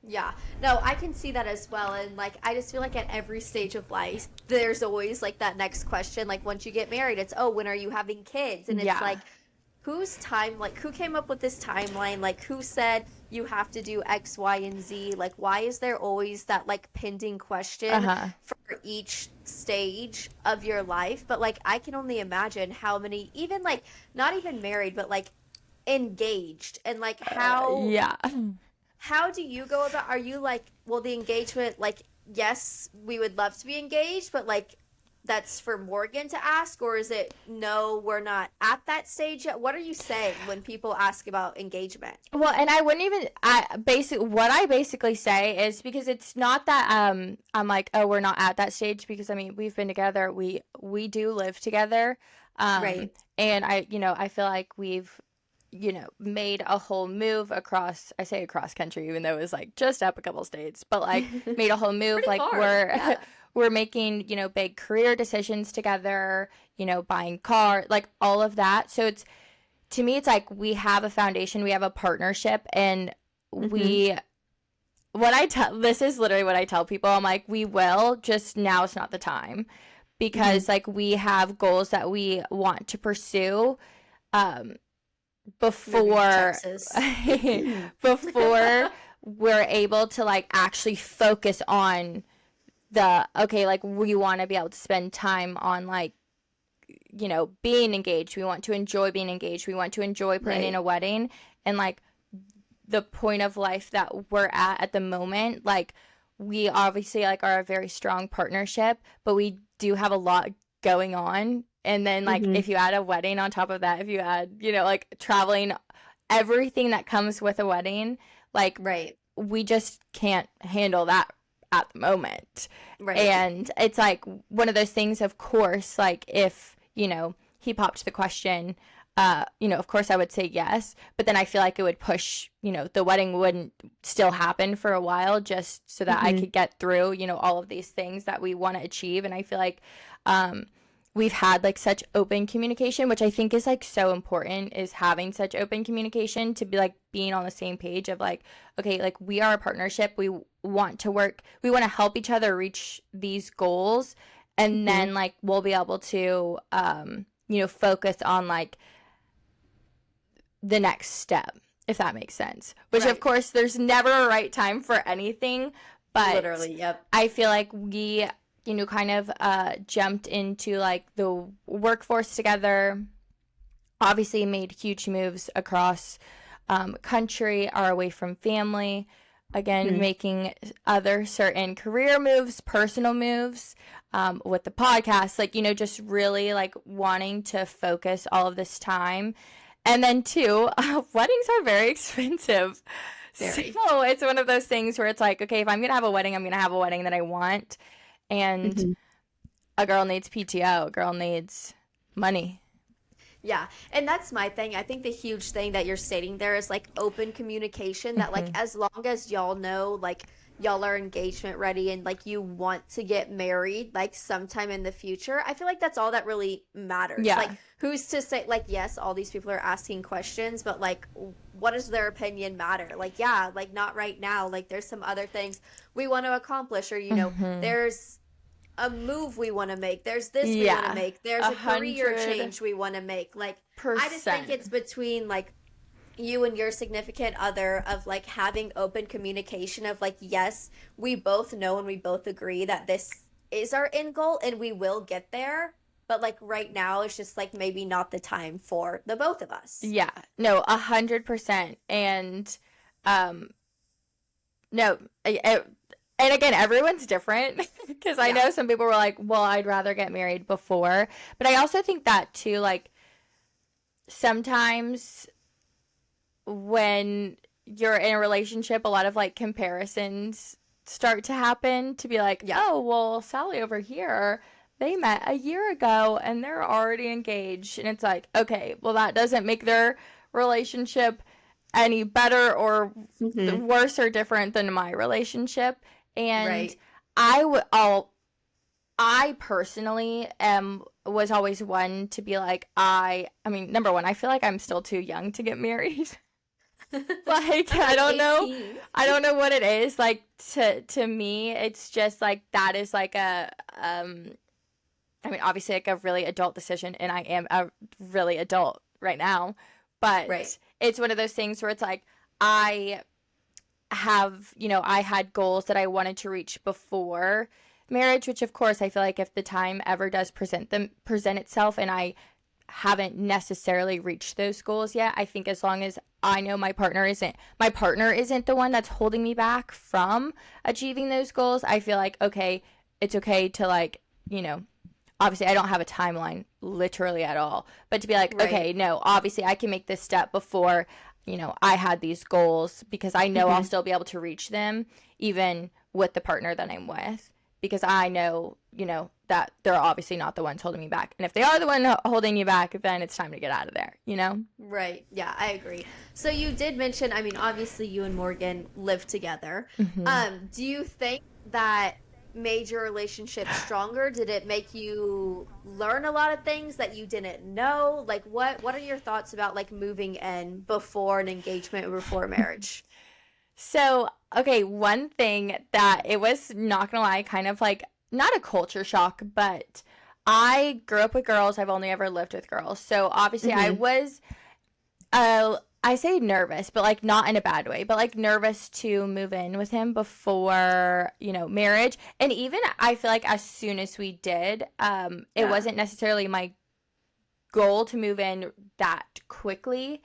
Yeah. No, I can see that as well. And like, I just feel like at every stage of life, there's always like that next question. Like once you get married, it's, oh, when are you having kids? And it's like, whose time, like who came up with this timeline? Like who said you have to do X, Y, and Z? Like, why is there always that like pending question for each stage of your life? But like, I can only imagine how many, even like, not even married, but like engaged, and like how do you go about, are you like, well, the engagement, like, yes, we would love to be engaged, but like that's for Morgan to ask, or is it no, we're not at that stage yet? What are you saying when people ask about engagement? Well, and I wouldn't even what I basically say is, because it's not that I'm like, oh, we're not at that stage, because I mean, we've been together, we do live together. Right. And I feel like we've made a whole move across, I say across country, even though it was like just up a couple states, but like made a whole move. Like far. we're making, big career decisions together, buying car, like all of that. So to me, it's like we have a foundation, we have a partnership, and this is literally what I tell people. I'm like, we will, just now is not the time, because like we have goals that we want to pursue, before before we're able to like actually focus on like we want to be able to spend time on like being engaged. We want to enjoy being engaged. We want to enjoy planning a wedding, and like the point of life that we're at the moment, like we obviously like are a very strong partnership, but we do have a lot going on. And then like if you add a wedding on top of that, if you add like traveling, everything that comes with a wedding, like we just can't handle that at the moment. And it's like one of those things, of course, like if he popped the question, of course I would say yes, but then I feel like it would push, the wedding wouldn't still happen for a while, just so that I could get through all of these things that we want to achieve. And I feel like we've had like such open communication, which I think is like so important, is having such open communication, to be like being on the same page of like, okay, like we are a partnership, we want to work, we want to help each other reach these goals, and then like we'll be able to focus on like the next step, if that makes sense. Which of course there's never a right time for anything, but literally, I feel like we kind of jumped into like the workforce together, obviously made huge moves across country, are away from family, again making other certain career moves, personal moves, with the podcast, like just really like wanting to focus all of this time. And then too, weddings are very expensive. Very. So it's one of those things where it's like, okay, if I'm gonna have a wedding, I'm gonna have a wedding that I want. And a girl needs PTO, a girl needs money. Yeah, and that's my thing. I think the huge thing that you're stating there is like open communication, that like as long as y'all know like y'all are engagement ready and like you want to get married like sometime in the future, I feel like that's all that really matters. Yeah. Like who's to say, like, yes, all these people are asking questions, but like what does their opinion matter? Like, yeah, like not right now. Like there's some other things we want to accomplish, or there's a move we want to make, there's this we want to make, there's a career change we want to make. Like I just think it's between like you and your significant other of like having open communication of like, yes, we both know and we both agree that this is our end goal and we will get there, but like right now it's just like maybe not the time for the both of us. Yeah, no, 100%. And no, and again, everyone's different, because I know some people were like, well, I'd rather get married before. But I also think that too, like sometimes when you're in a relationship, a lot of like comparisons start to happen, to be like, oh, well, Sally over here, they met a year ago and they're already engaged. And it's like, okay, well, that doesn't make their relationship any better or worse or different than my relationship. And I personally was always one to be like, I mean, number one, I feel like I'm still too young to get married. Like, I don't know what it is. Like, to me, it's just like, that is like a, I mean, obviously like a really adult decision, and I am a really adult right now, but it's one of those things where it's like, I have, I had goals that I wanted to reach before marriage, which of course I feel like if the time ever does present itself and I haven't necessarily reached those goals yet, I think as long as I know my partner isn't the one that's holding me back from achieving those goals, I feel like, okay, it's okay to like, obviously I don't have a timeline literally at all, but to be like, okay, no, obviously I can make this step before, I had these goals, because I know I'll still be able to reach them even with the partner that I'm with, because I know, that they're obviously not the ones holding me back. And if they are the one holding you back, then it's time to get out of there, Right. Yeah, I agree. So you did mention, I mean, obviously you and Morgan live together. Do you think that made your relationship stronger? Did it make you learn a lot of things that you didn't know? Like what are your thoughts about like moving in before an engagement or before marriage? So, okay, one thing that it was, not gonna lie, kind of like not a culture shock, but I grew up with girls. I've only ever lived with girls. So obviously I was, I say nervous, but like not in a bad way, but like nervous to move in with him before, marriage. And even I feel like as soon as we did, it wasn't necessarily my goal to move in that quickly.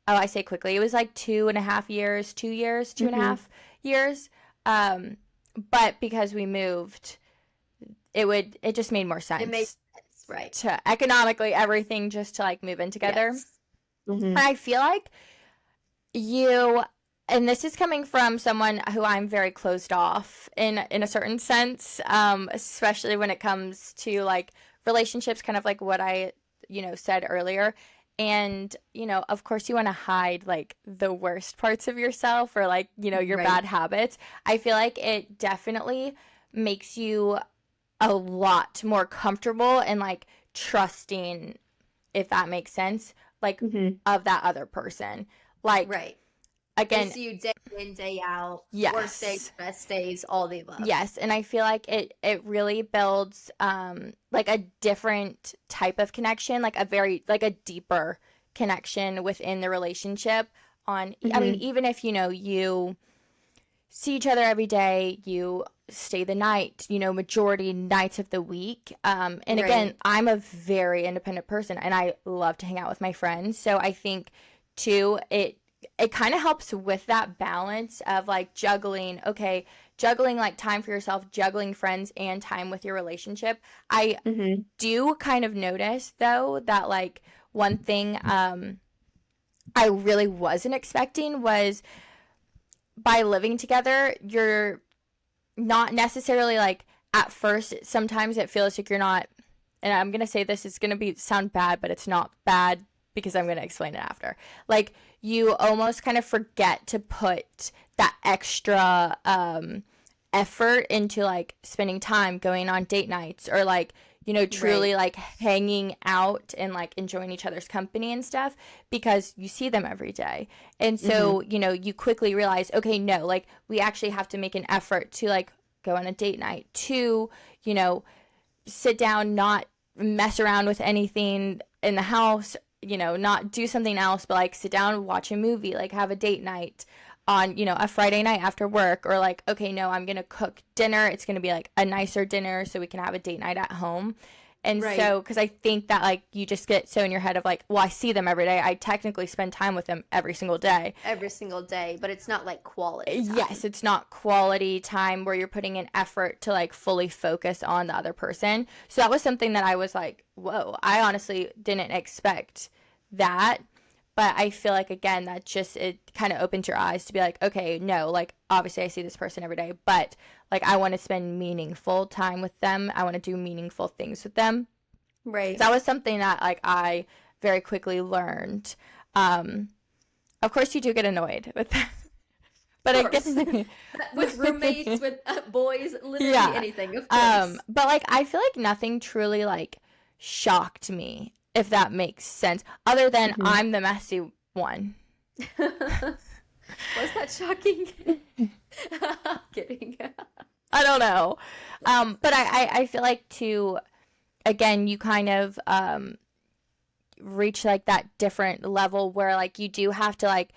Oh, I say quickly. It was like 2.5 years, 2 years, 2.5 years. But because we moved, it just made more sense. It made sense, right? To economically everything, just to like move in together. Yes. And I feel like and this is coming from someone who I'm very closed off in a certain sense, especially when it comes to like relationships, kind of like what I, said earlier. And, of course you want to hide like the worst parts of yourself, or like, your bad habits. I feel like it definitely makes you a lot more comfortable and like trusting, if that makes sense, like of that other person. Like, again, see you day in, day out, yes, worst days, best days, all the above. Yes, and I feel like it really builds like a different type of connection, like a deeper connection within the relationship. I mean, even if you see each other every day, you stay the night, majority nights of the week. And again, I'm a very independent person and I love to hang out with my friends. So I think too, it kind of helps with that balance of like juggling like time for yourself, juggling friends and time with your relationship. I do kind of notice though that like one thing I really wasn't expecting was, by living together, you're not necessarily like, at first sometimes it feels like you're not, and I'm gonna say this is gonna sound bad, but it's not bad because I'm gonna explain it after. Like, you almost kind of forget to put that extra effort into like spending time, going on date nights, or like, truly like hanging out and like enjoying each other's company and stuff, because you see them every day. And so, you quickly realize, okay, no, like we actually have to make an effort to like go on a date night, to, sit down, not mess around with anything in the house, not do something else, but like sit down and watch a movie, like have a date night on, a Friday night after work, or like, okay, no, I'm going to cook dinner. It's going to be like a nicer dinner so we can have a date night at home. And so, because I think that like you just get so in your head of like, well, I see them every day. I technically spend time with them every single day. Every single day, but it's not like quality time. Yes, it's not quality time where you're putting in effort to like fully focus on the other person. So that was something that I was like, whoa, I honestly didn't expect that. But I feel like, again, that just, it kind of opens your eyes to be like, okay, no, like, obviously I see this person every day, but, like, I want to spend meaningful time with them. I want to do meaningful things with them. Right. So that was something that, like, I very quickly learned. Of course, you do get annoyed with that. But I guess with roommates, with boys, literally anything, of course. But, like, I feel like nothing truly, like, shocked me, if that makes sense, other than I'm the messy one. Was that shocking? I'm kidding. I don't know. But I feel like too, again, you kind of reach like that different level where like you do have to like,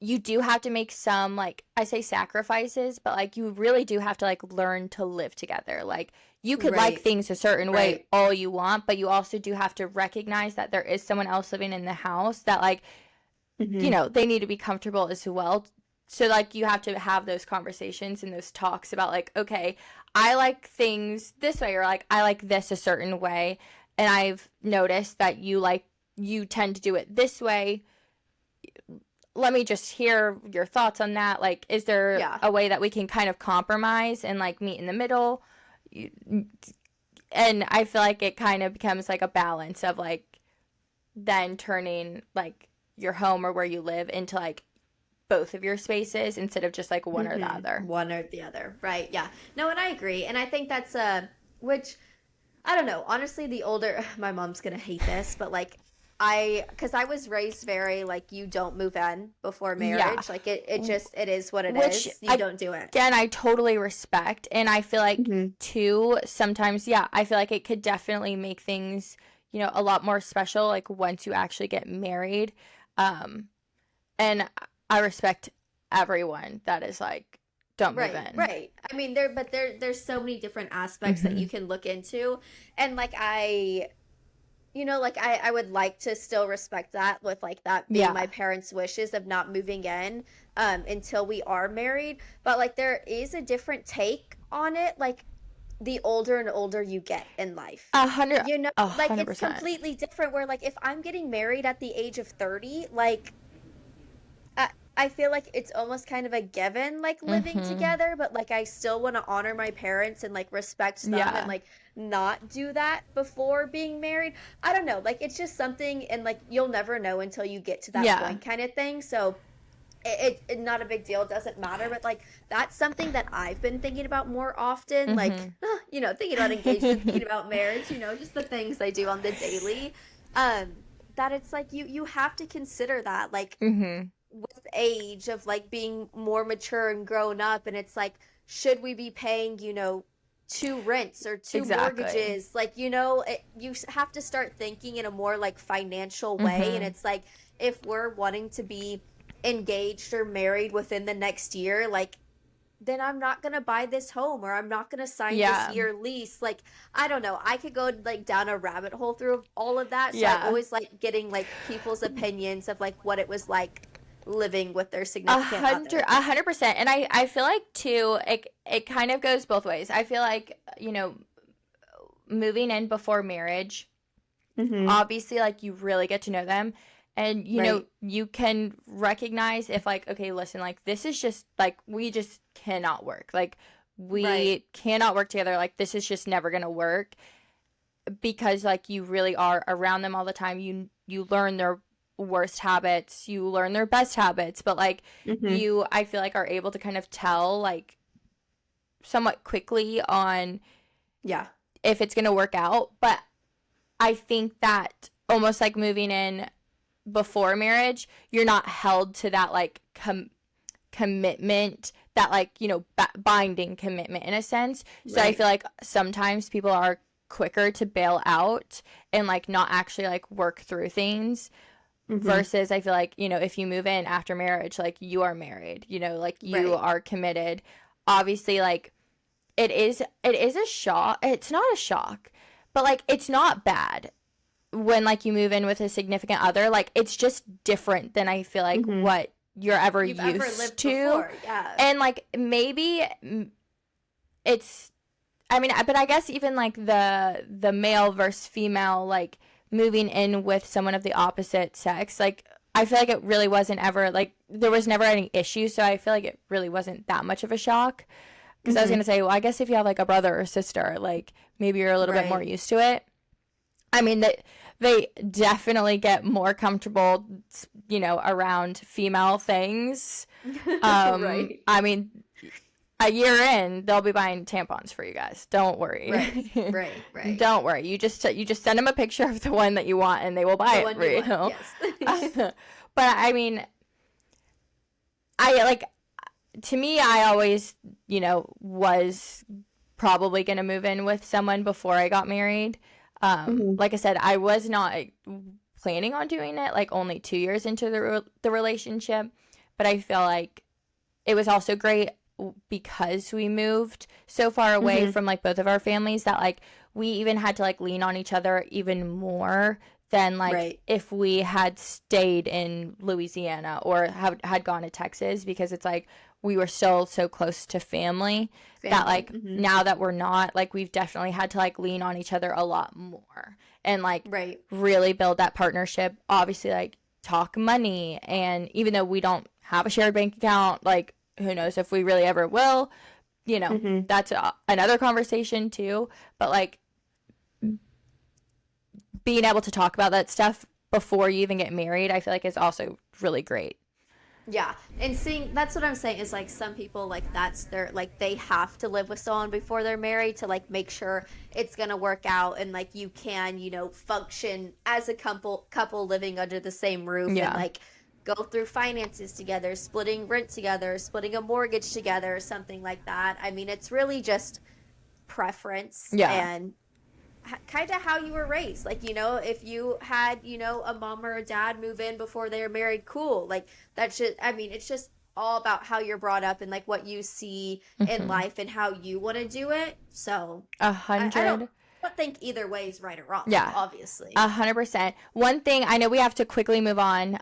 you do have to make some, like, I say sacrifices, but like you really do have to like learn to live together. Like, you could like Right. things a certain way Right. all you want, but you also do have to recognize that there is someone else living in the house that, like, you know, they need to be comfortable as well. So like you have to have those conversations and those talks about, like, okay, I like things this way, or like I like this a certain way, and I've noticed that you tend to do it this way. Let me just hear your thoughts on that. Like, is there Yeah. a way that we can kind of compromise and like meet in the middle? And I feel like it kind of becomes like a balance of like then turning like your home or where you live into like both of your spaces instead of just like one or the other. One or the other. Right. Yeah. No, and I agree. And I think that's which I don't know. Honestly, the older my mom's gonna hate this, but like because I was raised very like you don't move in before marriage. Yeah. Like it is what it Which is. You don't do it. Again, I totally respect, and I feel like too sometimes, yeah, I feel like it could definitely make things, you know, a lot more special like once you actually get married. And I respect everyone that is like, don't move in. Right. I mean, there's so many different aspects that you can look into, and like I would like to still respect that with like that being Yeah. my parents' wishes of not moving in until we are married. But like there is a different take on it, like the older and older you get in life. 100, You know, like it's 100%. completely different where like if I'm getting married at the age of 30, like I feel like it's almost kind of a given, like living together, but like I still want to honor my parents and like respect them Yeah. and like not do that before being married. I don't know, like it's just something, and like you'll never know until you get to that Yeah. point kind of thing. So it not a big deal, it doesn't matter, but like that's something that I've been thinking about more often, like you know, thinking about engagement, thinking about marriage, you know, just the things I do on the daily. That it's like you have to consider that, like with age of like being more mature and grown up, and it's like, should we be paying, you know, 2 rents or 2 Exactly. mortgages? Like, you know, you have to start thinking in a more like financial way. And it's like, if we're wanting to be engaged or married within the next year, like then I'm not gonna buy this home, or I'm not gonna sign Yeah. this year lease. Like, I don't know, I could go like down a rabbit hole through all of that. So Yeah. I always like getting like people's opinions of like what it was like living with their significant other. 100%. And I feel like too, it kind of goes both ways. I feel like, you know, moving in before marriage, obviously like you really get to know them, and you know, Right. you can recognize if like, okay, listen, like this is just like, we just cannot work. Like we Right. cannot work together. Like this is just never going to work, because like you really are around them all the time. You learn their worst habits, you learn their best habits, but like you, I feel like, are able to kind of tell like somewhat quickly on Yeah. if it's going to work out. But I think that almost like moving in before marriage, you're not held to that like commitment, that like, you know, binding commitment in a sense. So I Right. feel like sometimes people are quicker to bail out and like not actually like work through things. Versus I feel like, you know, if you move in after marriage, like you are married, you know, like you Right. are committed. Obviously, like it is a shock. It's not a shock, but like it's not bad when like you move in with a significant other. Like it's just different than I feel like what you're ever You've used ever lived to. before. Yeah. And like maybe it's, I mean, but I guess even like the male versus female, like moving in with someone of the opposite sex, like I feel like it really wasn't ever like, there was never any issue. So I feel like it really wasn't that much of a shock. Because I was gonna say, well, I guess if you have like a brother or sister, like maybe you're a little bit Right. more used to it. I mean, they definitely get more comfortable, you know, around female things. Right. I mean, a year in, they'll be buying tampons for you guys. Don't worry. Right. Don't worry. You just send them a picture of the one that you want, and they will buy The it one for you you. want, yes. But I mean, I like, to me, I always, you know, was probably going to move in with someone before I got married. Like I said, I was not planning on doing it like only 2 years into the relationship, but I feel like it was also great because we moved so far away from like both of our families that like we even had to like lean on each other even more than like if we had stayed in Louisiana or had gone to Texas, because it's like we were still so close to family that like now that we're not, like we've definitely had to like lean on each other a lot more and like really build that partnership. Obviously like talk money, and even though we don't have a shared bank account, like who knows if we really ever will, you know, that's another conversation too. But like being able to talk about that stuff before you even get married, I feel like is also really great. Yeah. And seeing, that's what I'm saying, is like some people like that's their, like they have to live with someone before they're married to like make sure it's going to work out, and like you can, you know, function as a couple living under the same roof and like go through finances together, splitting rent together, splitting a mortgage together, something like that. I mean, it's really just preference and kind of how you were raised. Like, you know, if you had, you know, a mom or a dad move in before they were married, cool. Like that should, I mean, it's just all about how you're brought up and like what you see in life and how you want to do it. So 100. I don't think either way is right or wrong. Yeah, obviously. 100%. One thing, I know we have to quickly move on,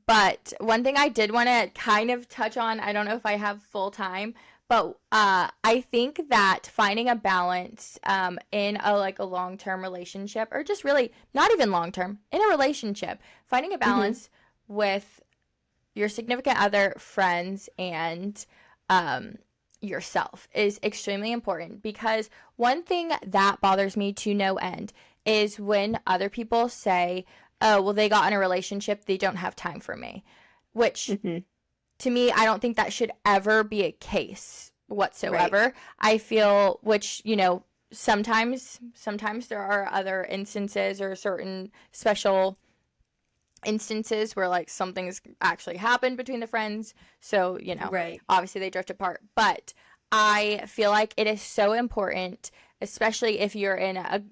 but one thing I did want to kind of touch on, I don't know if I have full time, but I think that finding a balance in a long-term relationship, or just really not even long-term, in a relationship, finding a balance with your significant other, friends, and yourself is extremely important. Because one thing that bothers me to no end is when other people say, oh, well, they got in a relationship, they don't have time for me, which to me, I don't think that should ever be a case whatsoever. I feel, which, you know, sometimes there are other instances or certain special instances where like something's actually happened between the friends, so you know, obviously they drift apart. But I feel like it is so important, especially if you're in a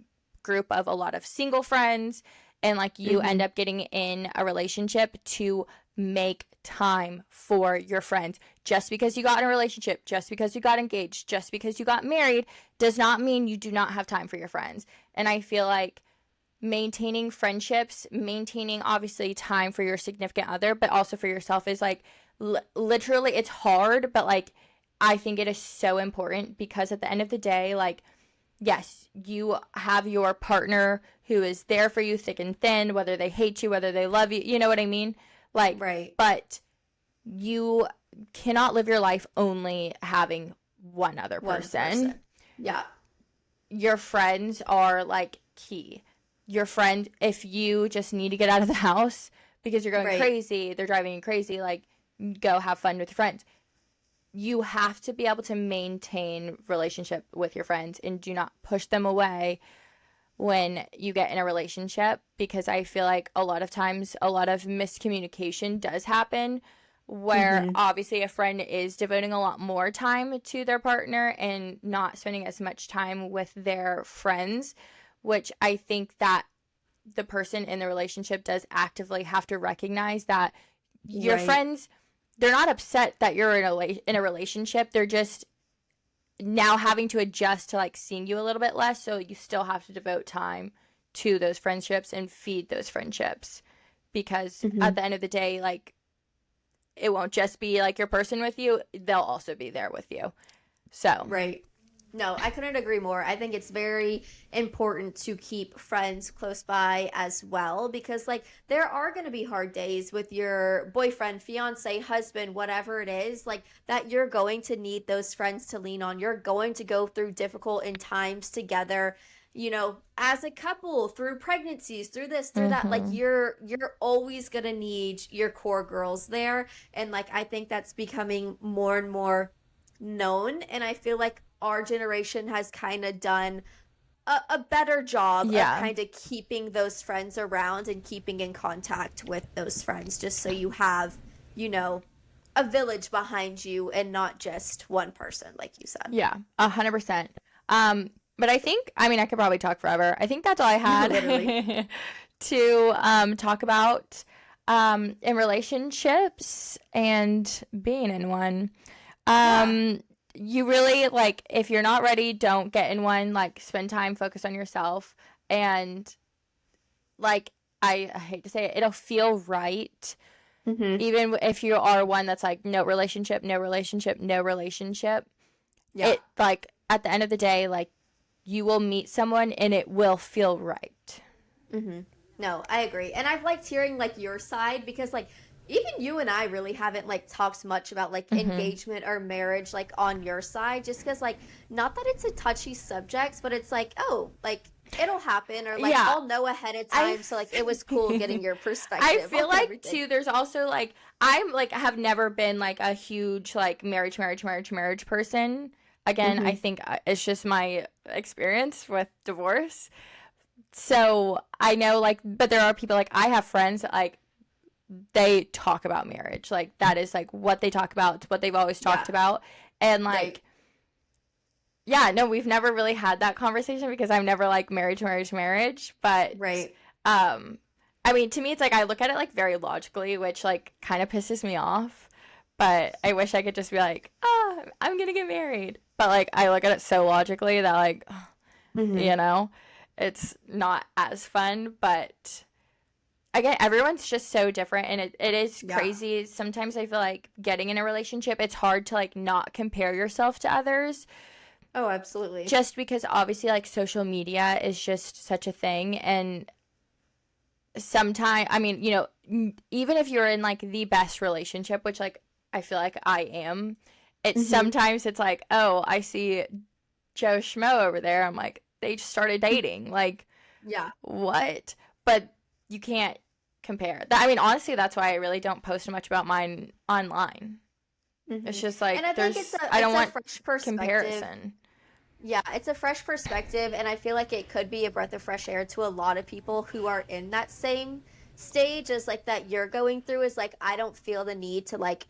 group of a lot of single friends and like you end up getting in a relationship, to make time for your friends. Just because you got in a relationship, just because you got engaged, just because you got married, does not mean you do not have time for your friends. And I feel like maintaining friendships, maintaining obviously time for your significant other, but also for yourself is like literally, it's hard, but like I think it is so important, because at the end of the day, like, yes, you have your partner who is there for you thick and thin, whether they hate you, whether they love you, you know what I mean? Like, but you cannot live your life only having one other person. Yeah. Your friends are like key. Your friend, if you just need to get out of the house because you're going crazy, they're driving you crazy, like, go have fun with your friends. You have to be able to maintain relationship with your friends and do not push them away when you get in a relationship, because I feel like a lot of times a lot of miscommunication does happen where obviously a friend is devoting a lot more time to their partner and not spending as much time with their friends, which I think that the person in the relationship does actively have to recognize that your friends, they're not upset that you're in a relationship. They're just now having to adjust to like seeing you a little bit less. So you still have to devote time to those friendships and feed those friendships, because at the end of the day, like, it won't just be like your person with you. They'll also be there with you. So. No, I couldn't agree more. I think it's very important to keep friends close by as well, because like there are going to be hard days with your boyfriend, fiance, husband, whatever it is, like that you're going to need those friends to lean on. You're going to go through difficult times together, you know, as a couple, through pregnancies, through this, through that. Like you're always going to need your core girls there. And like I think that's becoming more and more known, and I feel like our generation has kind of done a better job of kind of keeping those friends around and keeping in contact with those friends, just so you have, you know, a village behind you and not just one person, like you said. Yeah, 100%. But I think, I mean, I could probably talk forever. I think that's all I had to talk about. in relationships and being in one. You really, like, if you're not ready, don't get in one. Like, spend time, focus on yourself, and, like, I hate to say it, it'll feel right. Even if you are one that's like, no relationship, no relationship, no relationship. It, like, at the end of the day, like, you will meet someone and it will feel right. No, I agree. And I've liked hearing, like, your side because, like, even you and I really haven't, like, talked much about, like, engagement or marriage, like, on your side, just because, like, not that it's a touchy subject, but it's like, oh, like, it'll happen, or, like, I'll know ahead of time, so, like, it was cool getting your perspective. I feel like, everything. too, there's also, like, I'm, like, have never been, like, a huge, like, marriage person. Again, I think it's just my experience with divorce. So I know, like, but there are people, like, I have friends that, like, they talk about marriage. Like, that is, like, what they talk about. It's what they've always talked about. And, like, no, we've never really had that conversation because I'm never, like, marriage. But, I mean, to me, it's, like, I look at it, like, very logically, which, like, kind of pisses me off. But I wish I could just be like, oh, I'm going to get married. But, like, I look at it so logically that, like, you know, it's not as fun. But, again, everyone's just so different. And it is crazy. Sometimes I feel like getting in a relationship, it's hard to, like, not compare yourself to others. Oh, absolutely. Just because, obviously, like, social media is just such a thing. And sometimes, I mean, you know, even if you're in, like, the best relationship, which, like, I feel like I am, it's sometimes it's like, oh, I see Joe Schmo over there. I'm like, they just started dating. Like, what? But you can't compare. I mean, honestly, that's why I really don't post much about mine online. It's just like, and I think I don't want fresh perspective. comparison. Yeah, it's a fresh perspective, and I feel like it could be a breath of fresh air to a lot of people who are in that same stage as, like, that you're going through. Is like, I don't feel the need to, like,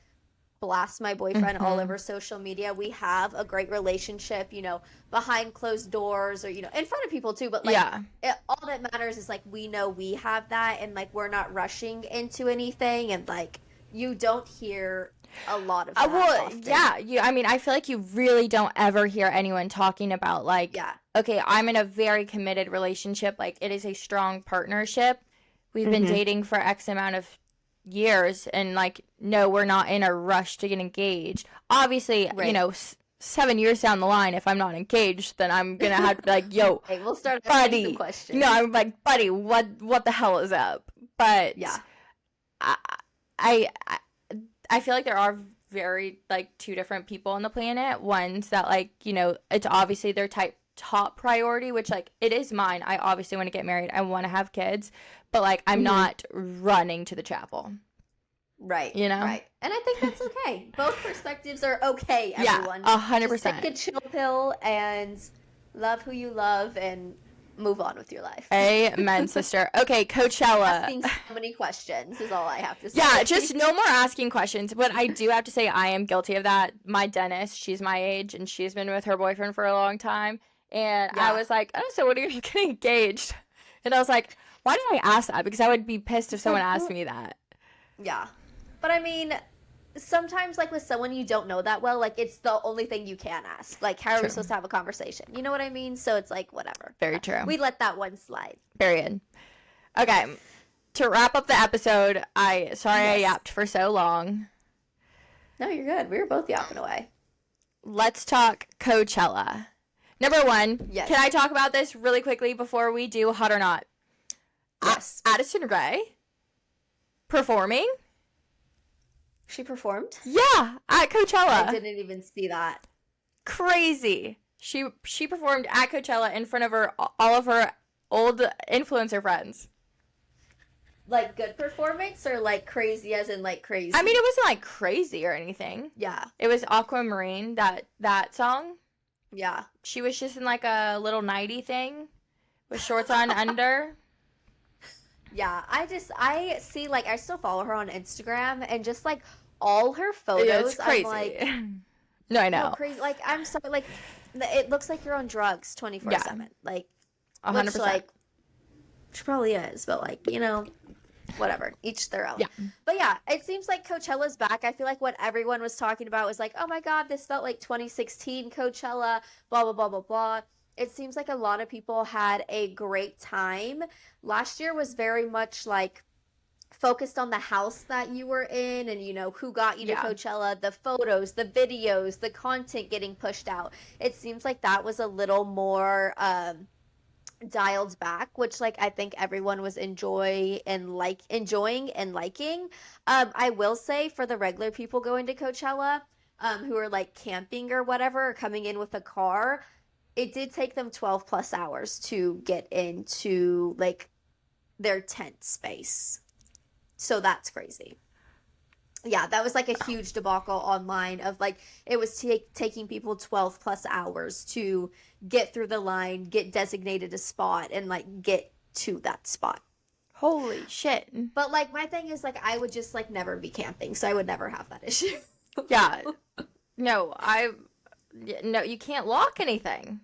blast my boyfriend all over social media. We have a great relationship, you know, behind closed doors, or, you know, in front of people too, but, like, all that matters is, like, we know we have that, and, like, we're not rushing into anything, and, like, you don't hear a lot of that often. I mean, I feel like you really don't ever hear anyone talking about, like, okay, I'm in a very committed relationship, like, it is a strong partnership, we've been dating for X amount of years, and, like, no, we're not in a rush to get engaged. Obviously, you know, 7 years down the line, if I'm not engaged, then I'm gonna have to be like, yo, hey, we'll start asking some buddy, questions. no, I'm like, buddy, what the hell is up? But I feel like there are very, like, two different people on the planet. Ones that, like, you know, it's obviously their top priority, which, like, it is mine. I obviously want to get married. I want to have kids, but, like, I'm not running to the chapel. Right. You know? Right. And I think that's okay. Both perspectives are okay, everyone. 100%. Just take a chill pill and love who you love and move on with your life. Amen, sister. Okay, Coachella. Asking so many questions is all I have to say. Yeah, just no more asking questions. But I do have to say I am guilty of that. My dentist, she's my age, and she's been with her boyfriend for a long time. And I was like, oh, so when are you getting engaged? And I was like, why did I ask that? Because I would be pissed if someone asked me that. Yeah. But I mean, sometimes, like, with someone you don't know that well, like, it's the only thing you can ask. Like, how are we supposed to have a conversation? You know what I mean? So it's like, whatever. Very true. We let that one slide. Period. Okay. To wrap up the episode, I yapped for so long. No, you're good. We were both yapping away. Let's talk Coachella. Number one, can I talk about this really quickly before we do Hot or Not? Yes. Addison Rae performing. She performed? Yeah, at Coachella. I didn't even see that. Crazy. She performed at Coachella in front of all of her old influencer friends. Like, good performance, or, like, crazy as in, like, crazy? I mean, it wasn't, like, crazy or anything. Yeah. It was Aquamarine, that song. Yeah. She was just in, like, a little nighty thing with shorts on under. Yeah, I see, like, I still follow her on Instagram, and just, like, all her photos, it's crazy. I'm like... No, I know. No, crazy. Like, I'm sorry, like, it looks like you're on drugs 24/7. Yeah. Like, 100%. which, like, she probably is, but, like, you know... whatever, each their own. Yeah. But yeah, it seems like Coachella's back. I feel like what everyone was talking about was like, oh my God, this felt like 2016 Coachella, blah, blah, blah, blah, blah. It seems like a lot of people had a great time. Last year was very much like focused on the house that you were in and, you know, who got you to Coachella, the photos, the videos, the content getting pushed out. It seems like that was a little more dialed back, which like I think everyone was enjoying and liking. I will say for the regular people going to Coachella, who are like camping or whatever, or coming in with a car, it did take them 12 plus hours to get into like their tent space. So that's crazy. Yeah, that was like a huge debacle online of like it was taking people 12 plus hours to get through the line, get designated a spot, and like get to that spot. Holy shit. But like my thing is like I would just like never be camping, so I would never have that issue. Yeah. No, you can't lock anything.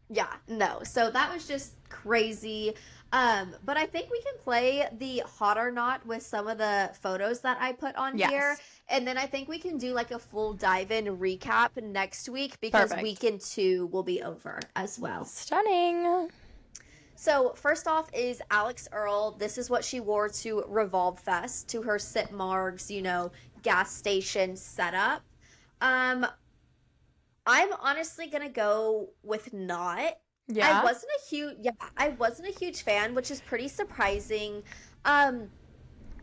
Yeah, no. So that was just crazy. But I think we can play the hot or not with some of the photos that I put on here. And then I think we can do like a full dive in recap next week because weekend 2 will be over as well. Stunning. So first off is Alex Earl. This is what she wore to Revolve Fest, to her St. Marg's, you know, gas station setup. I'm honestly gonna go with not. Yeah. I wasn't a huge fan, which is pretty surprising. I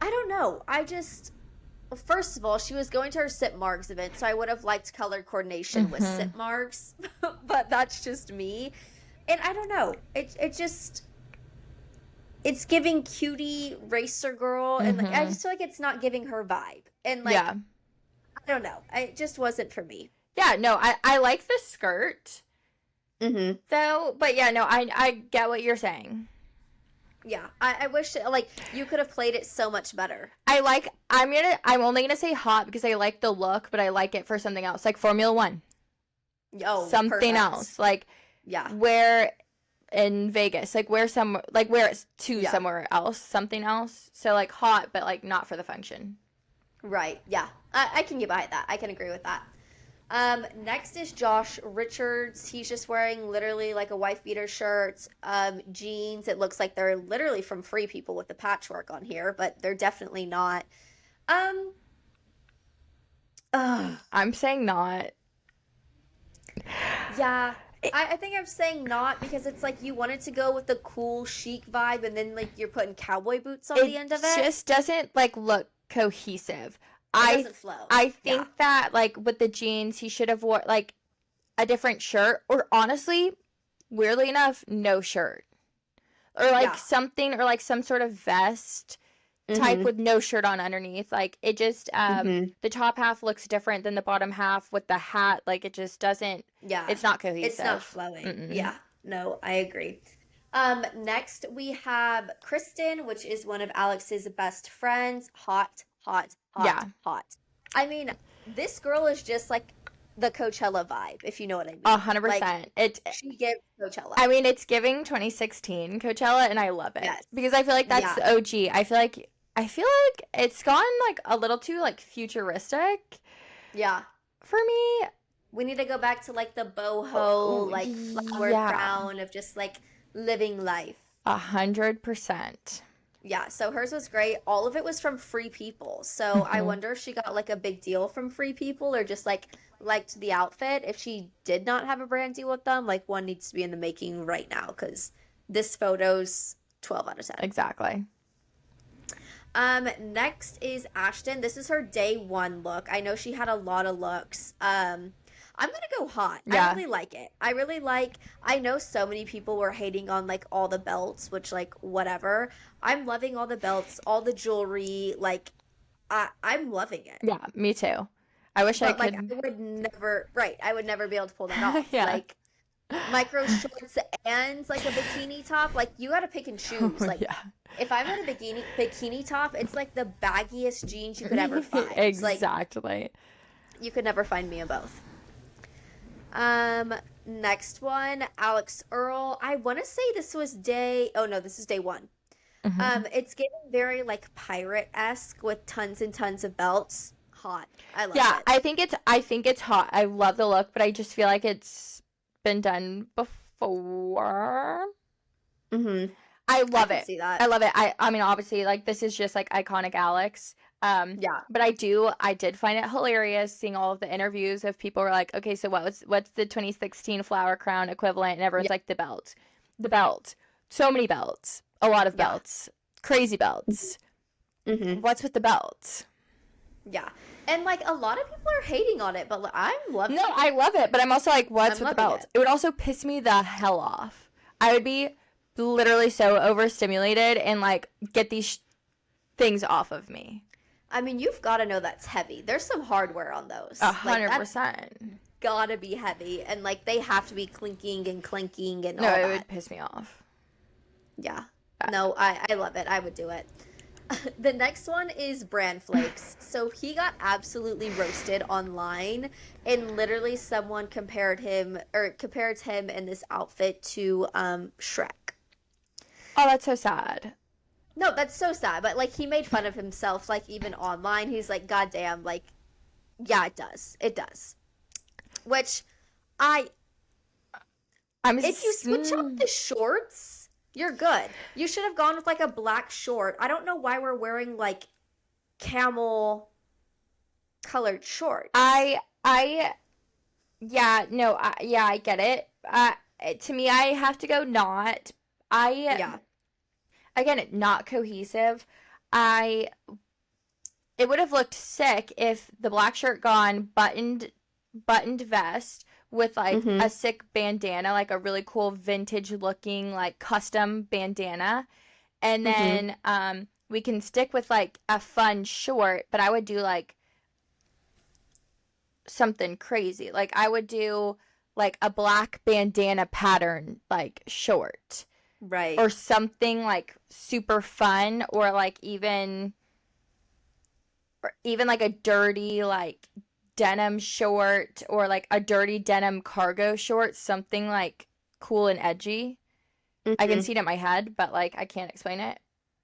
don't know. First of all, she was going to her St. Marg's event, so I would have liked color coordination with St. Marg's, but that's just me. And I don't know. It's giving cutie racer girl, and like, I just feel like it's not giving her vibe. And like, I don't know. It just wasn't for me. Yeah, no, I like the skirt. Though, but yeah, no, I get what you're saying. Yeah, I wish like you could have played it so much better. I'm only gonna say hot because I like the look, but I like it for something else, like Formula One. Oh, something else, like where in Vegas, like where it's somewhere else, something else. So like hot, but like not for the function. Right. Yeah, I can get behind that. I can agree with that. Next is Josh Richards. He's just wearing literally like a wife beater shirt, jeans. It looks like they're literally from Free People with the patchwork on here, but they're definitely not. I'm saying not. Yeah. I think I'm saying not because it's like you wanted to go with the cool chic vibe and then like you're putting cowboy boots on the end of it. It just doesn't like look cohesive. It doesn't flow. I think that like with the jeans he should have wore like a different shirt, or honestly, weirdly enough, no shirt. Or like something, or like some sort of vest type with no shirt on underneath. Like it just the top half looks different than the bottom half with the hat. Like it just doesn't it's not cohesive. It's not flowing. Yeah. No, I agree. Next we have Kristen, which is one of Alex's best friends. Hot. I mean, this girl is just like the Coachella vibe, if you know what I mean. 100%. She gives Coachella. I mean, it's giving 2016 Coachella, and I love it because I feel like that's the OG. I feel like it's gone like a little too like futuristic. Yeah. For me, we need to go back to like the boho, like flower crown of just like living life. 100%. Yeah, so hers was great. All of it was from Free People. So I wonder if she got like a big deal from Free People or just like liked the outfit. If she did not have a brand deal with them, like one needs to be in the making right now because this photo's 12 out of 10. Exactly. Next is Ashton. This is her day one look. I know she had a lot of looks. I'm gonna go hot. I really like it. I know so many people were hating on like all the belts, which like whatever. I'm loving all the belts, all the jewelry. Like, I'm loving it. Yeah, me too. I wish I could. Like, I would never be able to pull that off. Like, micro shorts and like a bikini top. Like, you gotta pick and choose. Like, if I'm in a bikini top, it's like the baggiest jeans you could ever find. Exactly. Like, you could never find me in both. Next one, Alex Earl. I want to say this is day one. It's getting very like pirate-esque with tons and tons of belts. Hot. I love Yeah, it. I think it's hot. I love the look, but I just feel like it's been done before. Mm-hmm. I I love can it. see that. I love it. I mean, obviously, like this is just like iconic Alex. Yeah. But I did find it hilarious seeing all of the interviews of people were like, okay, so what's the 2016 Flower Crown equivalent? And everyone's Yeah. like the belt, so many belts, a lot of Yeah. belts, crazy belts. Mm-hmm. What's with the belts? Yeah. And like a lot of people are hating on it, but like, I'm loving No, it. I love it, but I'm also like, what's I'm with the loving belts? it. It would also piss me the hell off. I would be literally so overstimulated and like get these things off of me. I mean, you've got to know that's heavy. There's some hardware on those. Like, that's 100%. gotta be heavy, and like they have to be clinking and clinking and No, all it that. would piss me off. Yeah. No, I love it. I would do it. The next one is Bran Flakes. So he got absolutely roasted online, and literally someone compared him in this outfit to Shrek. Oh, that's so sad. No, that's so sad. But like he made fun of himself, like even online. He's like, God damn, like, yeah, it does. It does. Which if you switch up the shorts, you're good. You should have gone with like a black short. I don't know why we're wearing like camel colored shorts. Yeah, no, I get it. To me, I have to go not. Yeah. Again, not cohesive. It would have looked sick if the black shirt gone buttoned vest with like a sick bandana, like a really cool vintage looking like custom bandana. And then we can stick with like a fun short, but I would do like something crazy. Like I would do like a black bandana pattern like short. Right. Or something like super fun, or like even like a dirty like denim short, or like a dirty denim cargo short, something like cool and edgy. I can see it in my head, but like I can't explain it.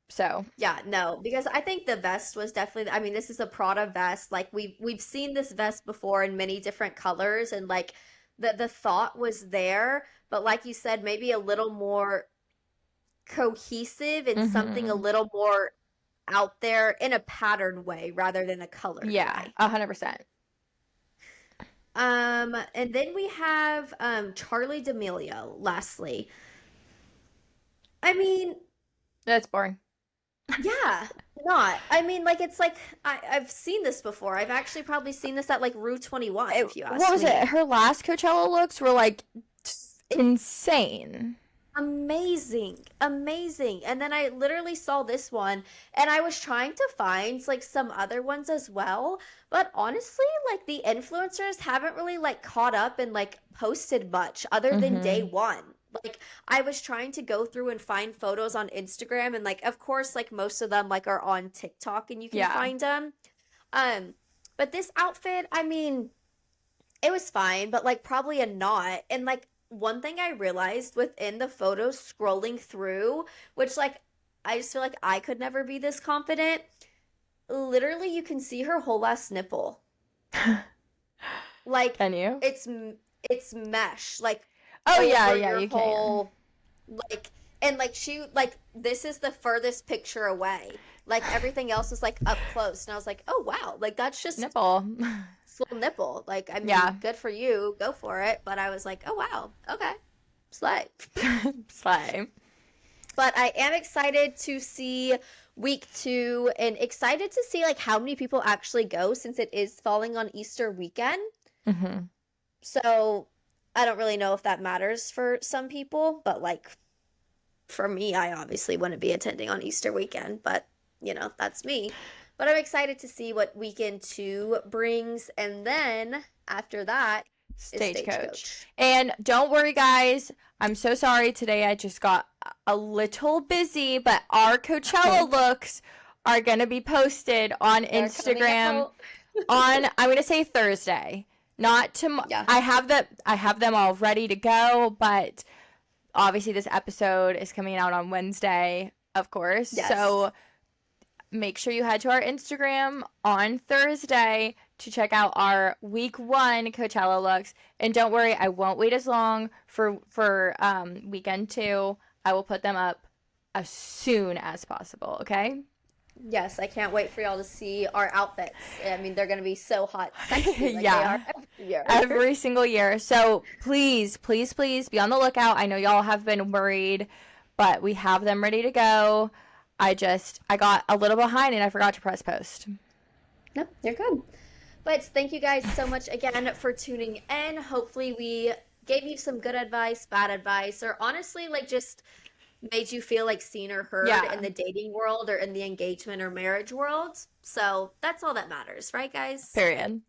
So Yeah, no, because I think the vest was definitely, I mean, this is a Prada vest. Like we've seen this vest before in many different colors, and like the thought was there, but like you said, maybe a little more cohesive and something a little more out there in a pattern way rather than a colored yeah, way. 100%. And then we have Charlie D'Amelio, lastly. I mean, That's boring. yeah, not. I mean, like it's like I've seen this before. I've actually probably seen this at like Rue 21, if you ask What was me. it? Her last Coachella looks were like insane. Amazing, amazing. And then I literally saw this one, and I was trying to find like some other ones as well, but honestly, like the influencers haven't really like caught up and like posted much other than day one. Like I was trying to go through and find photos on Instagram, and like of course like most of them like are on TikTok and you can Yeah. find them. But this outfit, I mean, it was fine, but like probably a not. And like one thing I realized within the photos scrolling through, which like I just feel like I could never be this confident. Literally, you can see her whole ass nipple. Like Can you? it's mesh. Like Oh yeah, over yeah, your you whole, like, and like she like this is the furthest picture away. Like everything else is like up close, and I was like, oh wow, like that's just can. Nipple. full nipple. Like I mean, Yeah. good for you, go for it. But I was like, oh wow, okay, slay. Slay. But I am excited to see week 2, and excited to see like how many people actually go, since it is falling on Easter weekend. So I don't really know if that matters for some people, but like for me, I obviously wouldn't be attending on Easter weekend, but you know, that's me. But I'm excited to see what weekend 2 brings, and then after that is Stagecoach. And don't worry, guys. I'm so sorry today. I just got a little busy, but our Coachella looks are going to be posted on They're coming Instagram out. on, I'm going to say Thursday. Not tomorrow. Yeah. I have them all ready to go, but obviously this episode is coming out on Wednesday. of course. Yes. So make sure you head to our Instagram on Thursday to check out our week 1 Coachella looks. And don't worry, I won't wait as long for weekend 2. I will put them up as soon as possible, okay? Yes, I can't wait for y'all to see our outfits. I mean, they're going to be so hot, sexy like Yeah. they are every year. Every single year. So please, please, please be on the lookout. I know y'all have been worried, but we have them ready to go. I got a little behind and I forgot to press post. Nope, you're good. But thank you guys so much again for tuning in. Hopefully we gave you some good advice, bad advice, or honestly, like just made you feel like seen or heard Yeah. in the dating world or in the engagement or marriage world. So that's all that matters, right, guys? Period.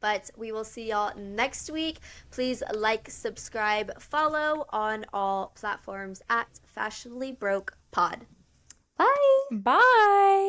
But we will see y'all next week. Please like, subscribe, follow on all platforms at Fashionably Broke Pod. Bye. Bye.